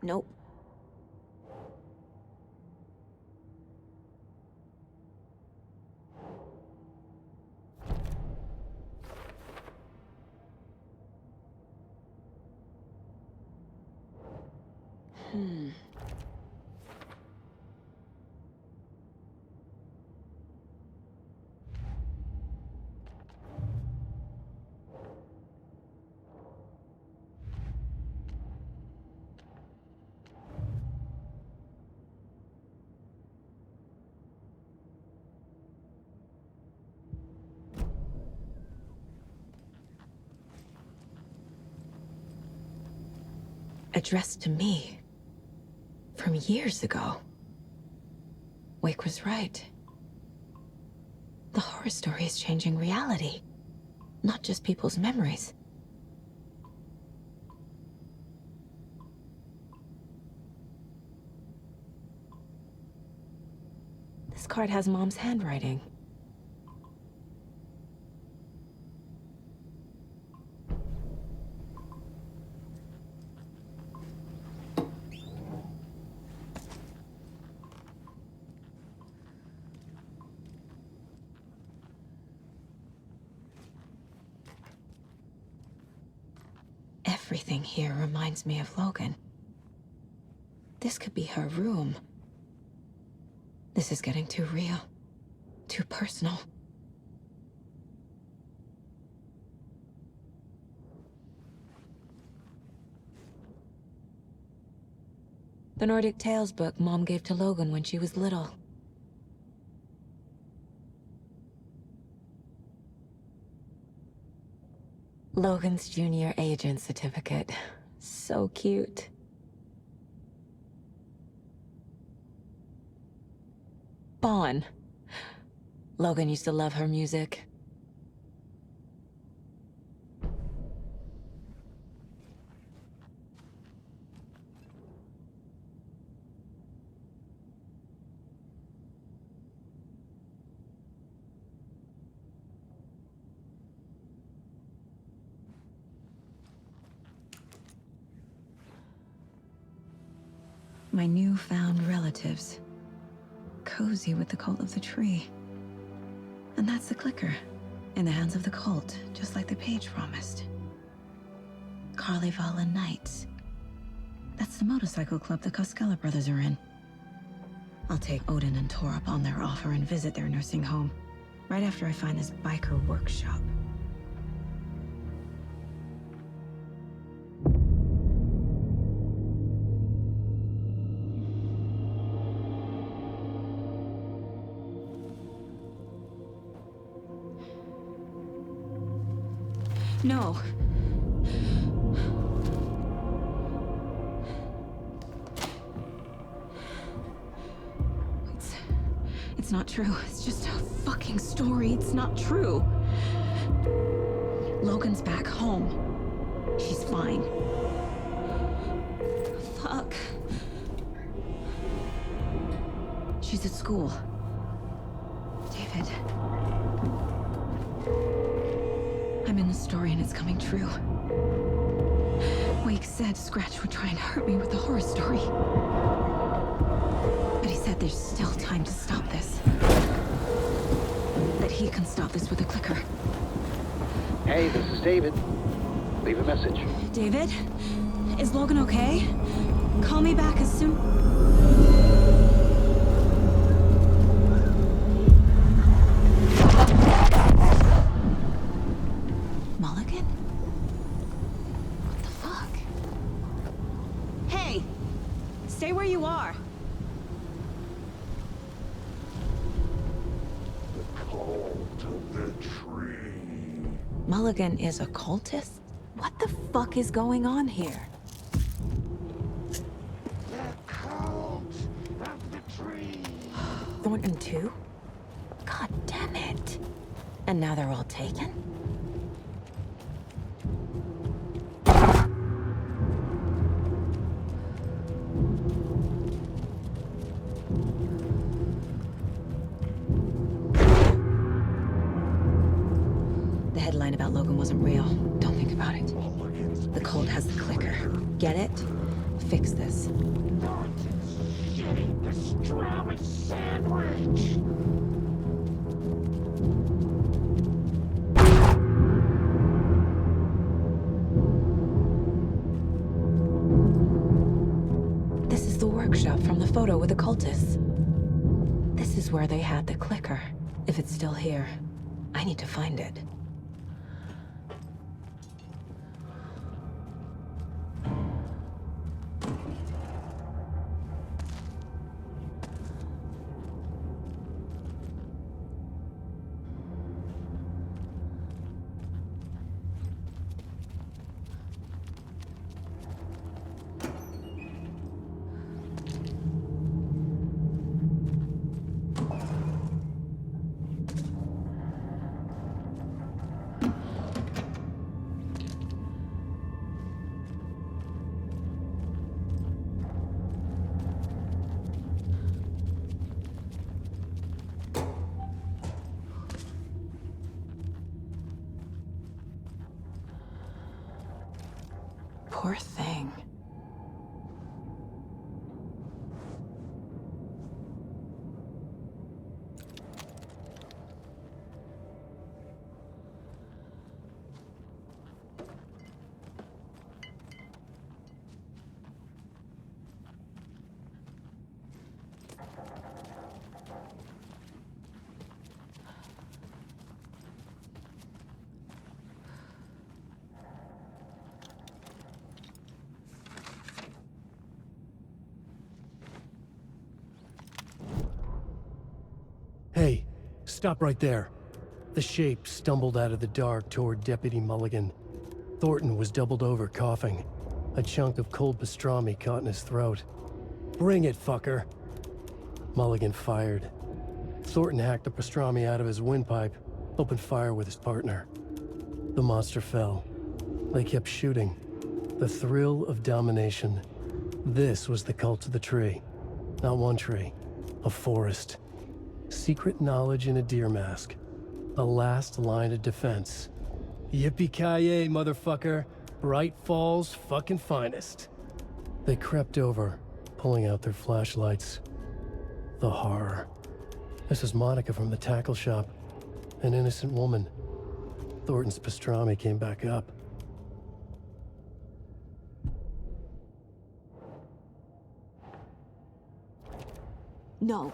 Nope. Hmm. addressed to me. From years ago. Wake was right. The horror story is changing reality, not just people's memories. This card has Mom's handwriting. Everything here reminds me of Logan. This could be her room. This is getting too real. Too personal. The Nordic Tales book Mom gave to Logan when she was little. Logan's junior agent certificate. So cute. Bon. Logan used to love her music. My newfound relatives. Cozy with the cult of the tree. And that's the clicker. In the hands of the cult, just like the page promised. Carnival Knights. That's the motorcycle club the Koskela brothers are in. I'll take Odin and Tor up on their offer and visit their nursing home. Right after I find this biker workshop. No. It's not true. It's just a fucking story. It's not true. Logan's back home. She's fine. Fuck. She's at school. David. I'm in the story and it's coming true. Wake said Scratch would try and hurt me with the horror story. But he said there's still time to stop this. That he can stop this with a clicker. Hey, this is David. Leave a message. David? Is Logan okay? Call me back as soon... Mulligan? What the fuck? Hey! Stay where you are! Mulligan is a cultist? What the fuck is going on here? The cult of the tree. Thornton too? God damn it. And now they're all taken? The headline about Logan wasn't real. Don't think about it. The cult has the clicker. Get it? Fix this. Shitting pastrami sandwich. This is the workshop from the photo with the cultists. This is where they had the clicker. If it's still here, I need to find it. Poor thing. Hey, stop right there. The shape stumbled out of the dark toward Deputy Mulligan. Thornton was doubled over, coughing. A chunk of cold pastrami caught in his throat. Bring it, fucker! Mulligan fired. Thornton hacked the pastrami out of his windpipe, opened fire with his partner. The monster fell. They kept shooting. The thrill of domination. This was the cult of the tree. Not one tree, a forest. Secret knowledge in a deer mask. A last line of defense. Yippee-ki-yay, motherfucker. Bright Falls' fucking finest. They crept over, pulling out their flashlights. The horror. This is Monica from the tackle shop. An innocent woman. Thornton's pastrami came back up. No,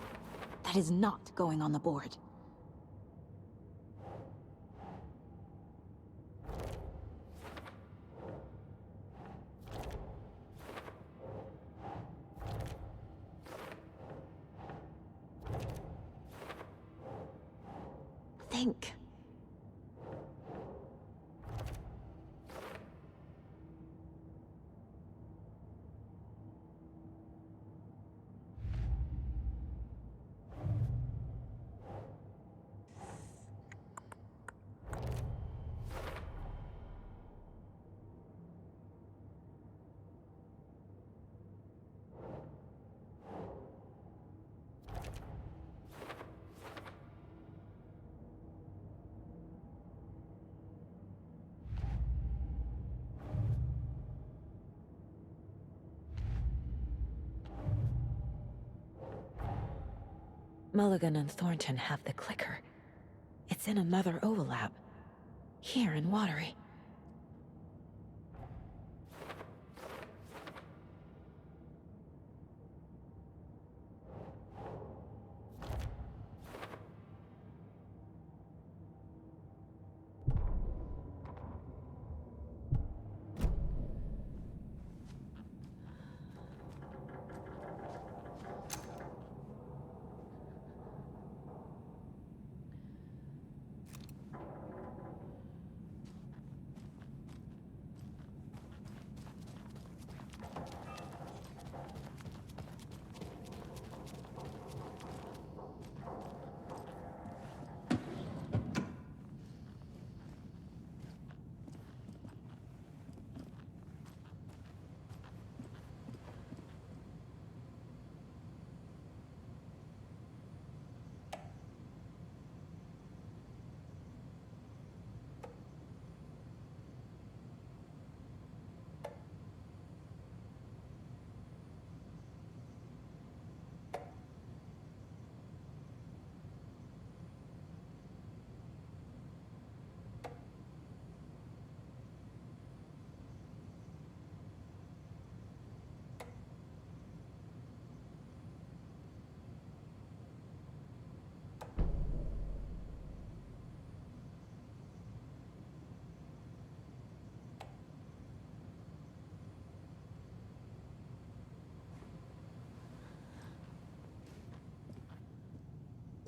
that is not going on the board. Think. Mulligan and Thornton have the clicker. It's in another overlap. Here in Watery.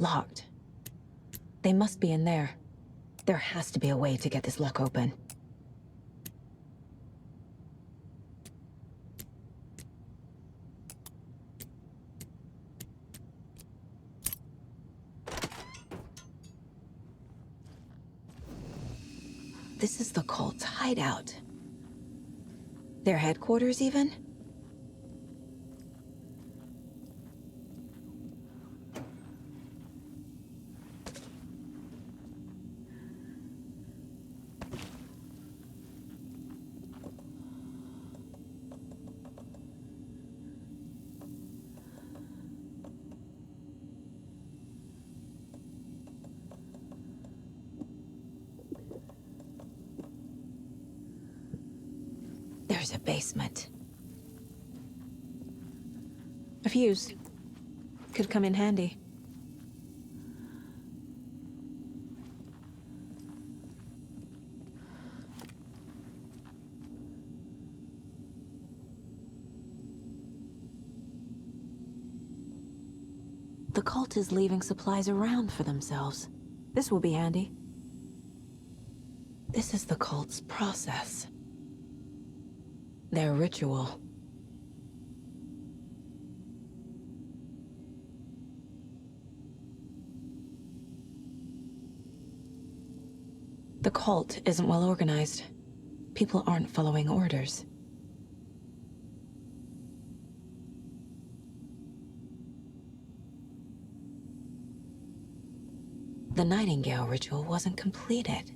Locked. They must be in there. There has to be a way to get this lock open. This is the cult's hideout. Their headquarters, even? the basement. A fuse. Could come in handy. The cult is leaving supplies around for themselves. This will be handy. This is the cult's process. Their ritual. The cult isn't well organized. People aren't following orders. The Nightingale ritual wasn't completed.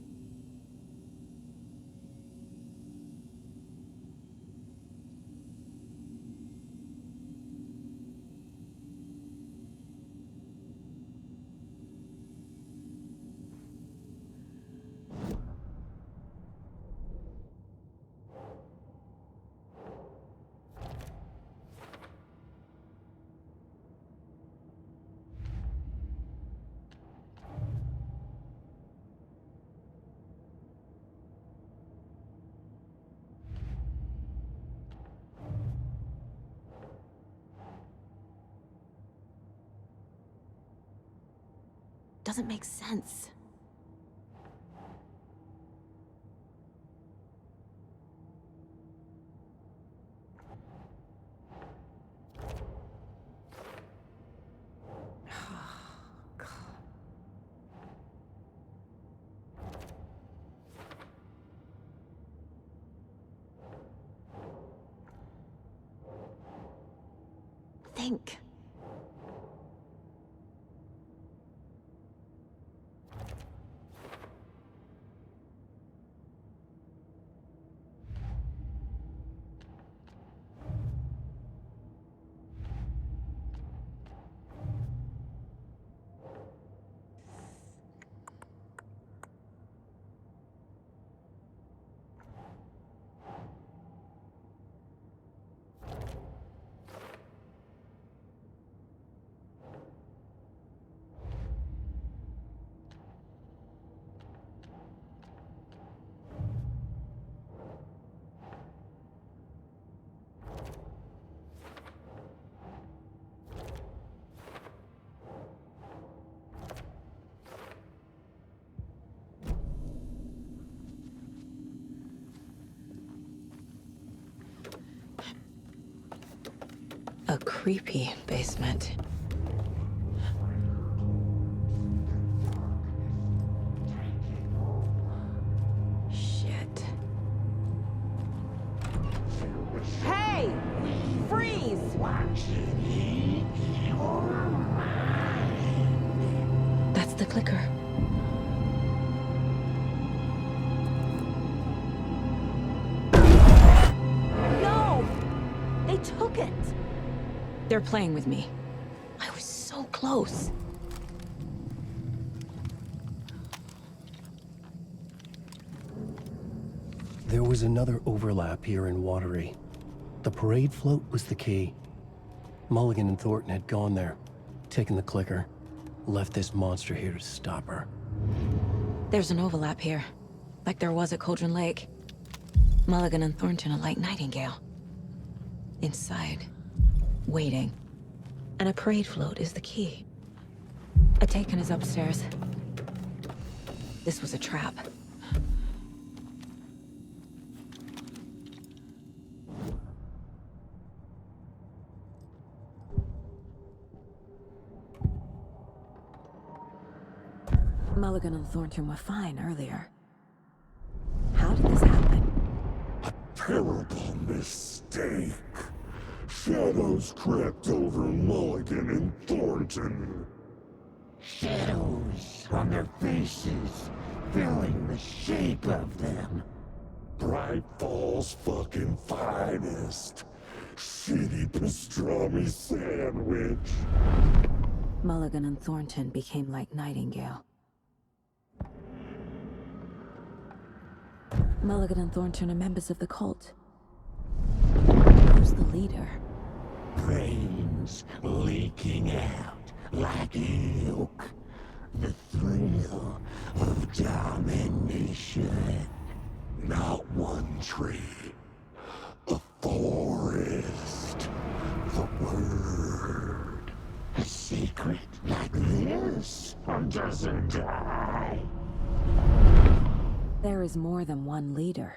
Doesn't make sense. Think. A creepy basement. Shit. Hey! Freeze! That's the clicker. No! They took it! They're playing with me. I was so close. There was another overlap here in Watery. The parade float was the key. Mulligan and Thornton had gone there, taken the clicker, left this monster here to stop her. There's an overlap here, like there was at Cauldron Lake. Mulligan and Thornton are like Nightingale. Inside. Waiting. And a parade float is the key. Atakan is upstairs. This was a trap. Mulligan and Thornton were fine earlier. How did this happen? A terrible mistake. Shadows crept over Mulligan and Thornton. Shadows on their faces, filling the shape of them. Bright Falls fucking finest. Shitty pastrami sandwich. Mulligan and Thornton became like Nightingale. Mulligan and Thornton are members of the cult. Who's the leader? Brains leaking out like milk. The thrill of domination. Not one tree. A forest. The word. A secret like this doesn't die. There is more than one leader.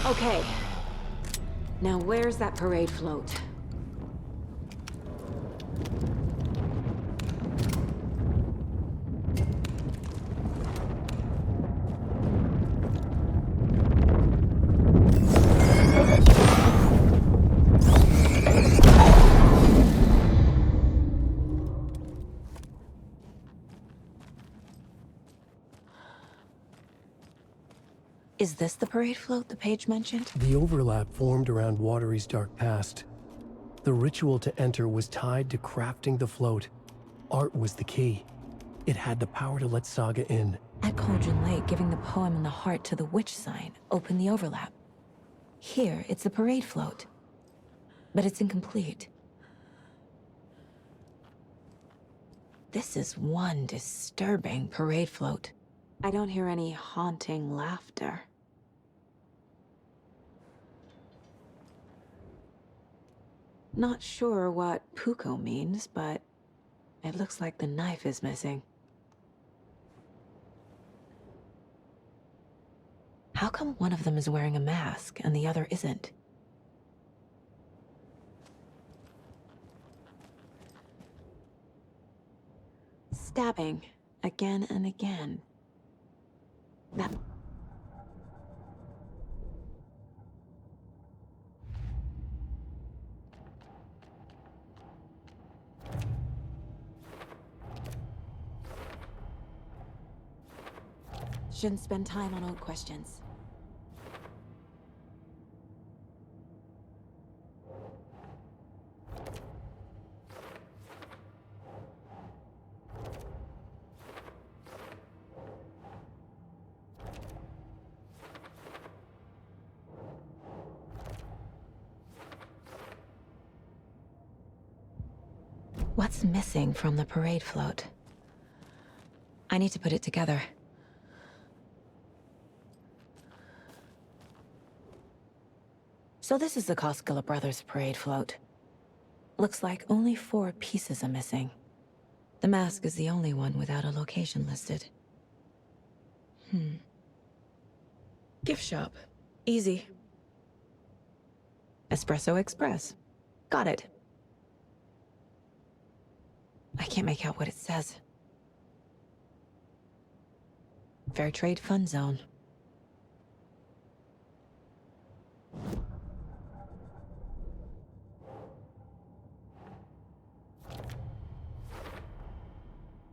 Okay. Now where's that parade float? Is this the parade float the page mentioned? The overlap formed around Watery's dark past. The ritual to enter was tied to crafting the float. Art was the key. It had the power to let Saga in. At Cauldron Lake, giving the poem and the heart to the witch sign opened the overlap. Here, it's the parade float. But it's incomplete. This is one disturbing parade float. I don't hear any haunting laughter. Not sure what Puko means, but it looks like the knife is missing. How come one of them is wearing a mask and the other isn't? Stabbing again and again. That... Shouldn't spend time on old questions. What's missing from the parade float? I need to put it together. So this is the Koskela Brothers parade float. Looks like only 4 pieces are missing. The mask is the only one without a location listed. Gift shop. Easy. Espresso Express. Got it. I can't make out what it says. Fair Trade Fun Zone.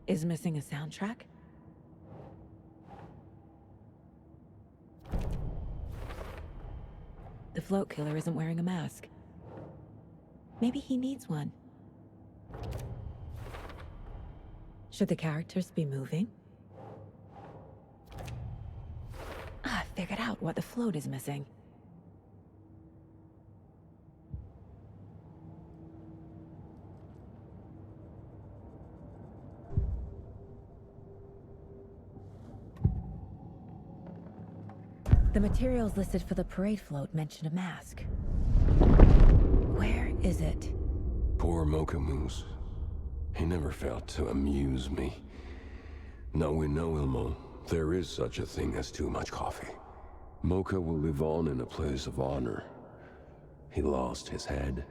Is missing a soundtrack? The float killer isn't wearing a mask. Maybe he needs one. Should the characters be moving? I figured out what the float is missing. The materials listed for the parade float mention a mask. Where is it? Poor Mocha Moose. He never failed to amuse me. Now we know, Ilmo, there is such a thing as too much coffee. Mocha will live on in a place of honor. He lost his head.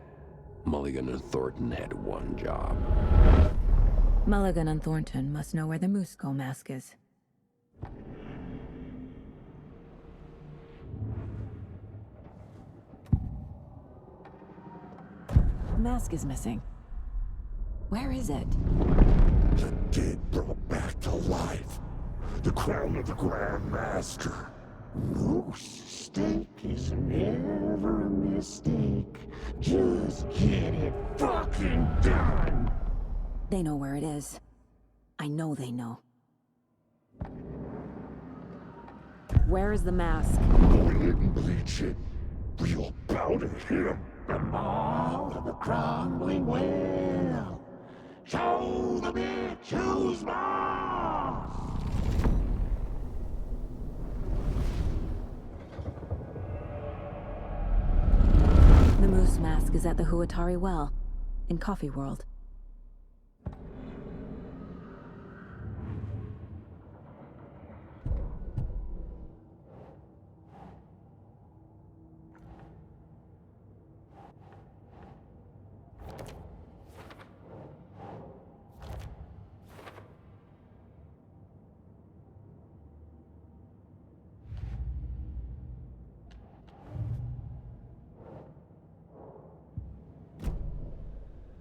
Mulligan and Thornton had one job. Mulligan and Thornton must know where the Moose Skull mask is. The mask is missing. Where is it? The dead brought back to life. The crown of the Grand Master. Moose steak is never a mistake. Just get it fucking done. They know where it is. I know they know. Where is the mask? Go ahead and bleach it. We'll powder him. The mall of the crumbling well. Show the bitch who's boss. The moose mask is at the Huatari Well, in Coffee World.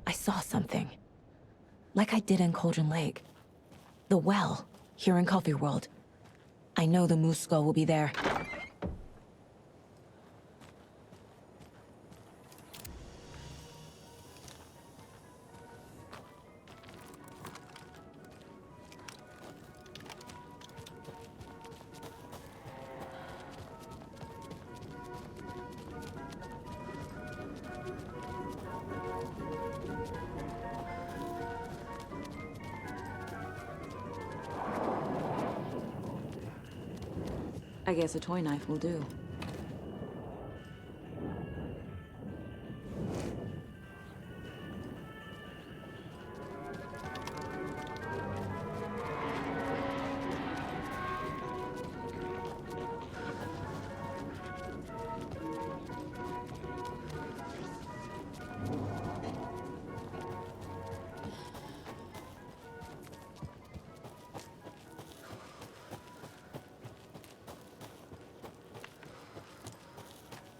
I saw something. Like I did in Cauldron Lake. The well, here in Coffee World. I know the Moose Skull will be there. I guess a toy knife will do.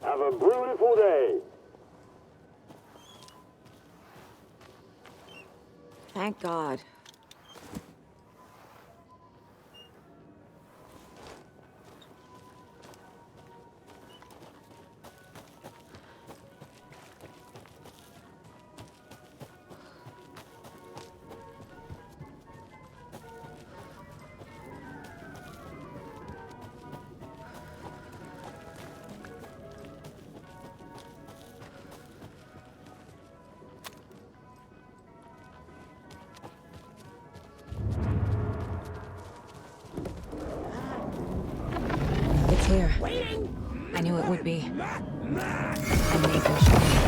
Have a beautiful day. Thank God. It's here. I knew it would be. I'm making sure.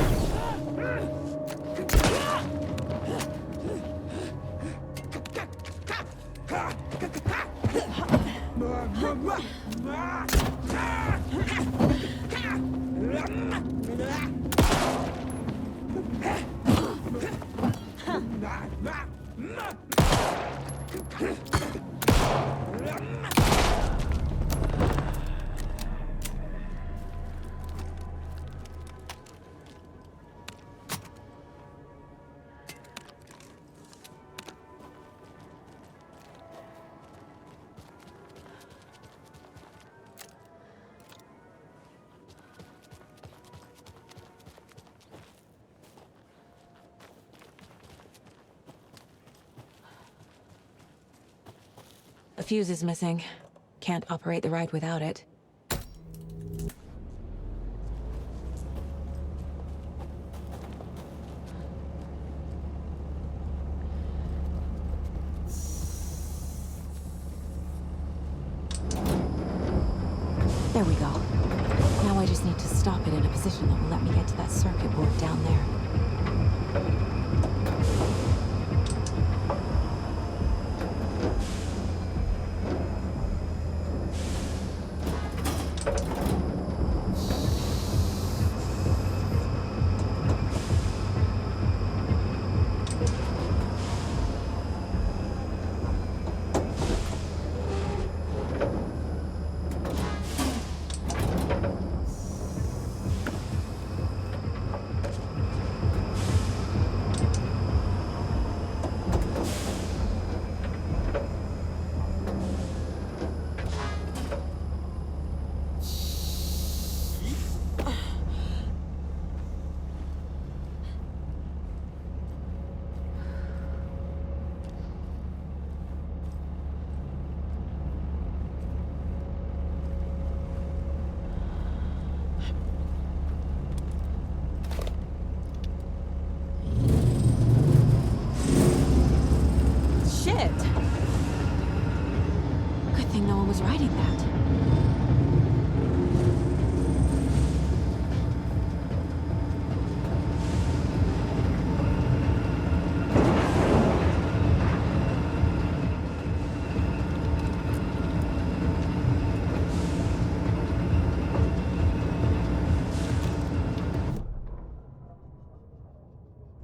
A fuse is missing. Can't operate the ride without it. There we go. Now I just need to stop it in a position that will let me get to that circuit board down there. Good thing no one was riding that.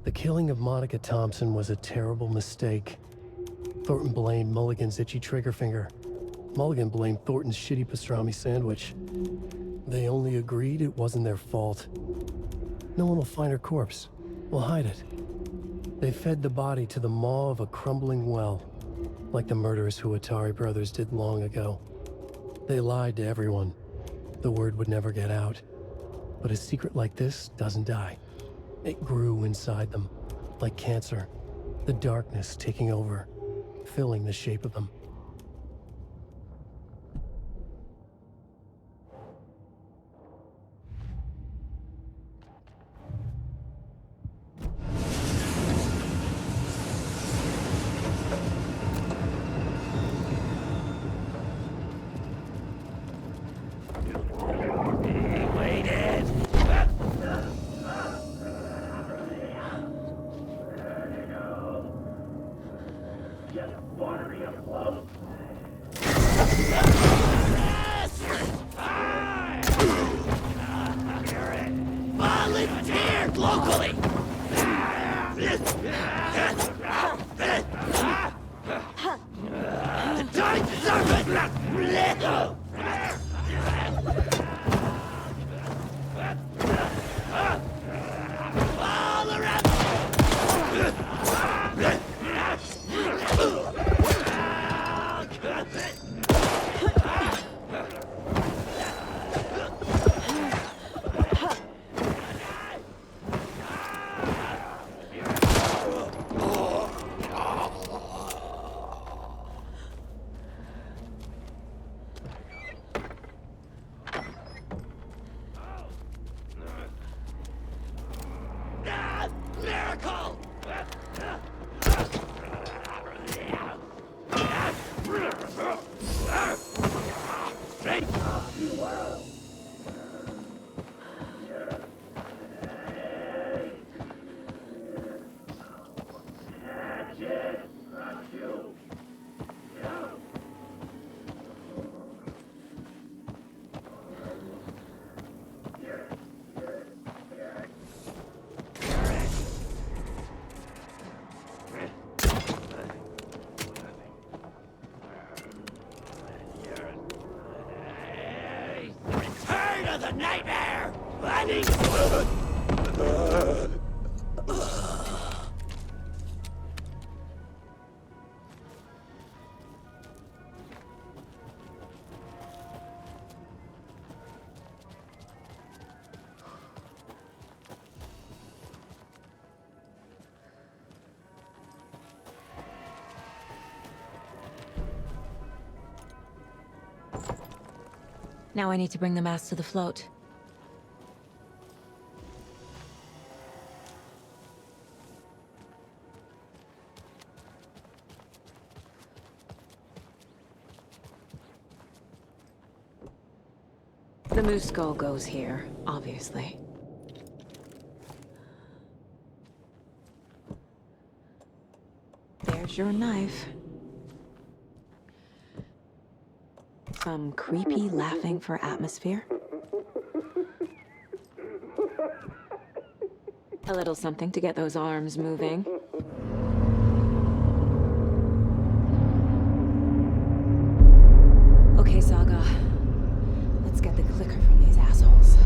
The killing of Monica Thompson was a terrible mistake. Thornton blamed Mulligan's itchy trigger finger. Mulligan blamed Thornton's shitty pastrami sandwich. They only agreed it wasn't their fault. No one will find her corpse. We'll hide it. They fed the body to the maw of a crumbling well, like the murderous Huatari brothers did long ago. They lied to everyone. The word would never get out. But a secret like this doesn't die. It grew inside them, like cancer, the darkness taking over, filling the shape of them. Volunteered locally! The dark serpent! All around! Miracle! Return of the nightmare! Finding Now I need to bring the mask to the float. The moose skull goes here, obviously. There's your knife. Some creepy laughing for atmosphere. A little something to get those arms moving. Okay, Saga. Let's get the clicker from these assholes.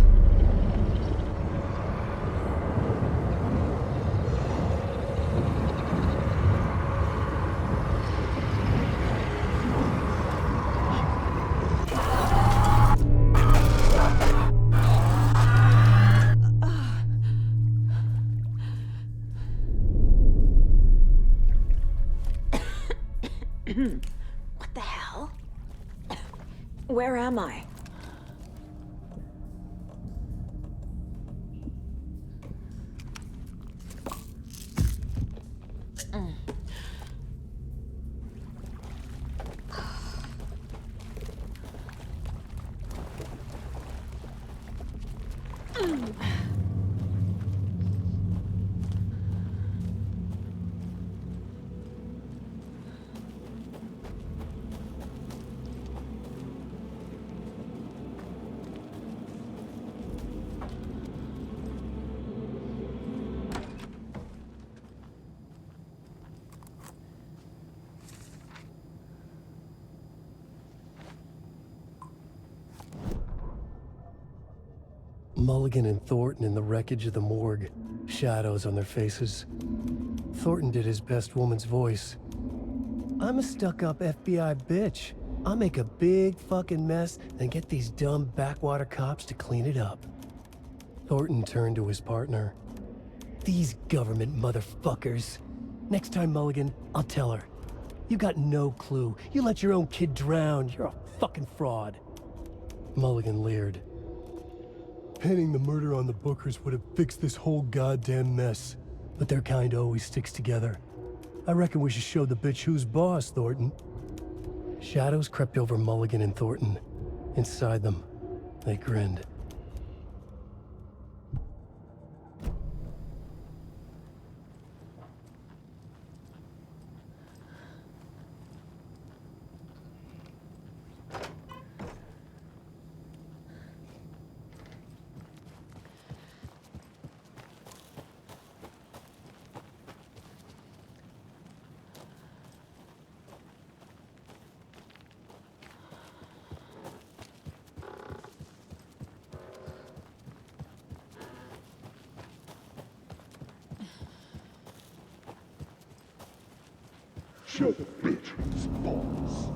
What the hell? Where am I? Mulligan and Thornton in the wreckage of the morgue. Shadows on their faces. Thornton did his best woman's voice. I'm a stuck-up FBI bitch. I'll make a big fucking mess and get these dumb backwater cops to clean it up. Thornton turned to his partner. These government motherfuckers. Next time, Mulligan, I'll tell her. You got no clue. You let your own kid drown. You're a fucking fraud. Mulligan leered. Pinning the murder on the Bookers would have fixed this whole goddamn mess. But their kind always sticks together. I reckon we should show the bitch who's boss, Thornton. Shadows crept over Mulligan and Thornton. Inside them, they grinned. Show the bitch who's boss.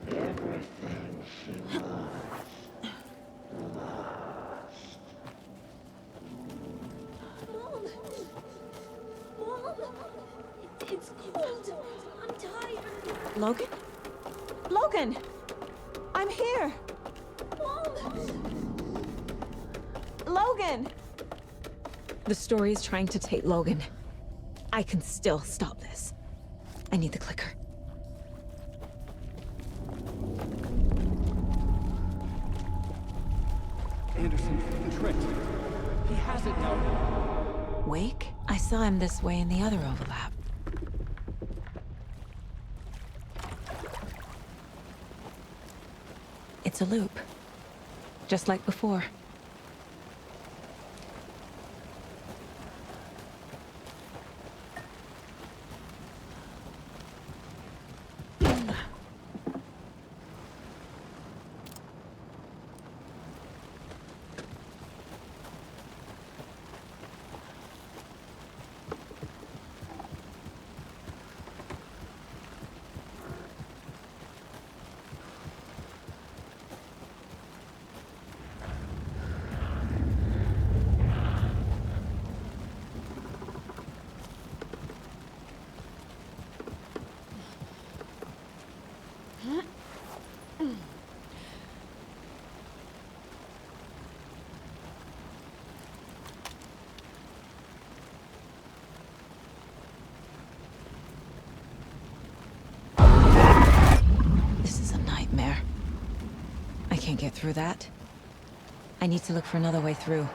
Everything she loves. Lost. Mom! It's cold. I'm tired. Logan? Logan! I'm here! Mom! Logan! The story is trying to take Logan. I can still stop this. I need the clicker. Anderson, the trick. He has it now. Wake? I saw him this way in the other overlap. It's a loop. Just like before. can't get through that. I need to look for another way through.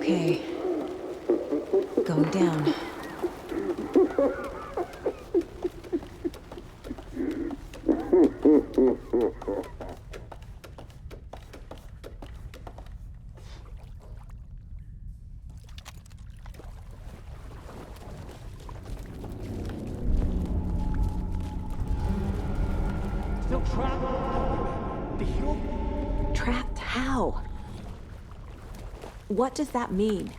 Okay. Going down. Still trapped? The hero? Trapped how? What does that mean?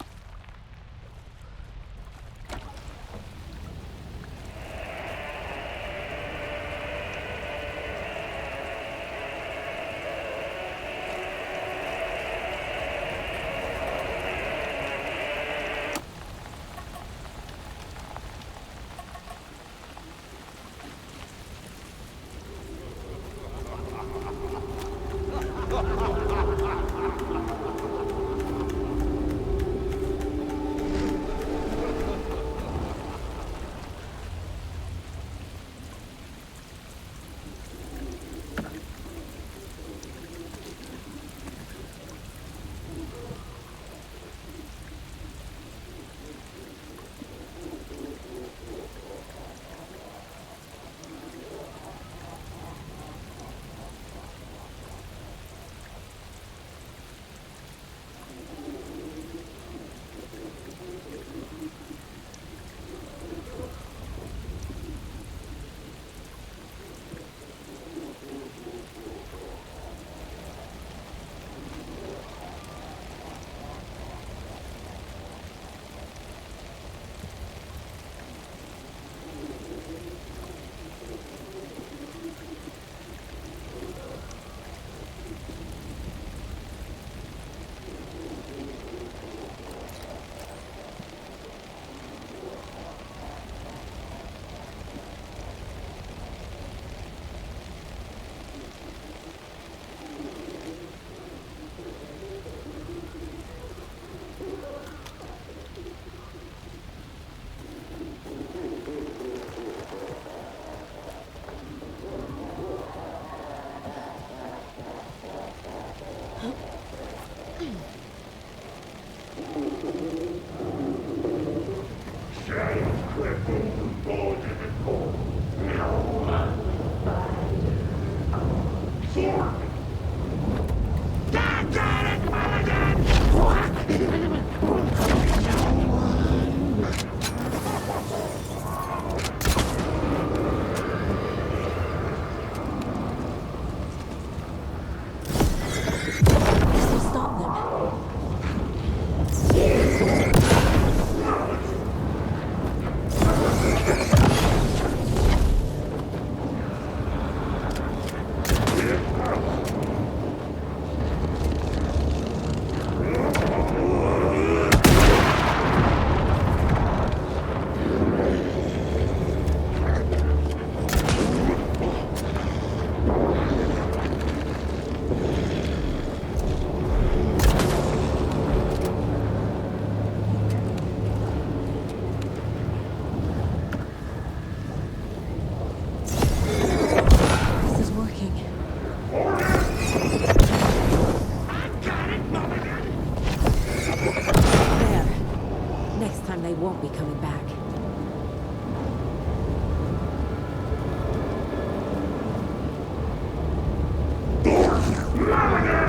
time they won't be coming back.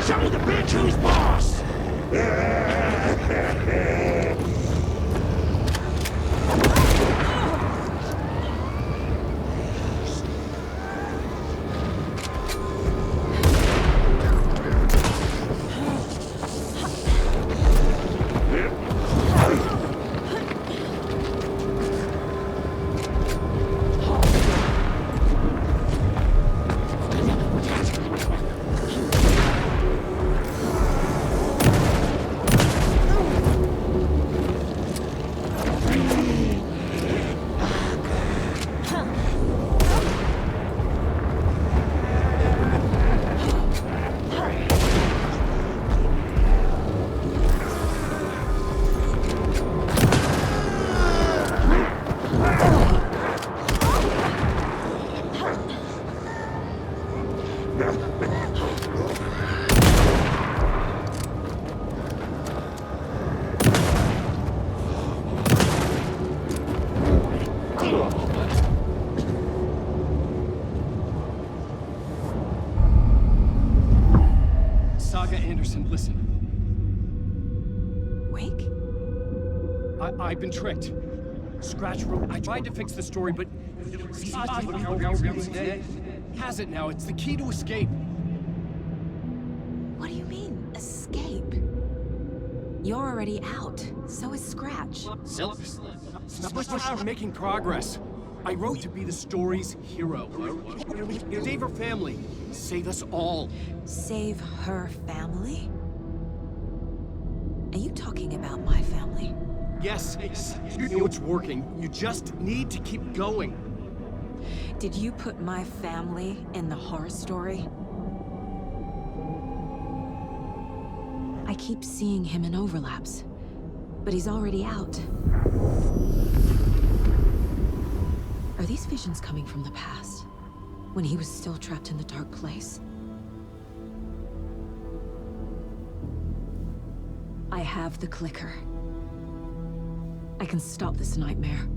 Show me the bitch who's boss! I've been tricked. Scratch wrote, I tried to fix the story, but... has it now. It's the key to escape. What do you mean, escape? You're already out. So is Scratch. We're making progress. I wrote to be the story's hero. Save her family. Save us all. Save her family? Are you talking about my family? Yes, you know it's working. You just need to keep going. Did you put my family in the horror story? I keep seeing him in overlaps, but he's already out. Are these visions coming from the past, when he was still trapped in the dark place? I have the clicker. I can stop this nightmare.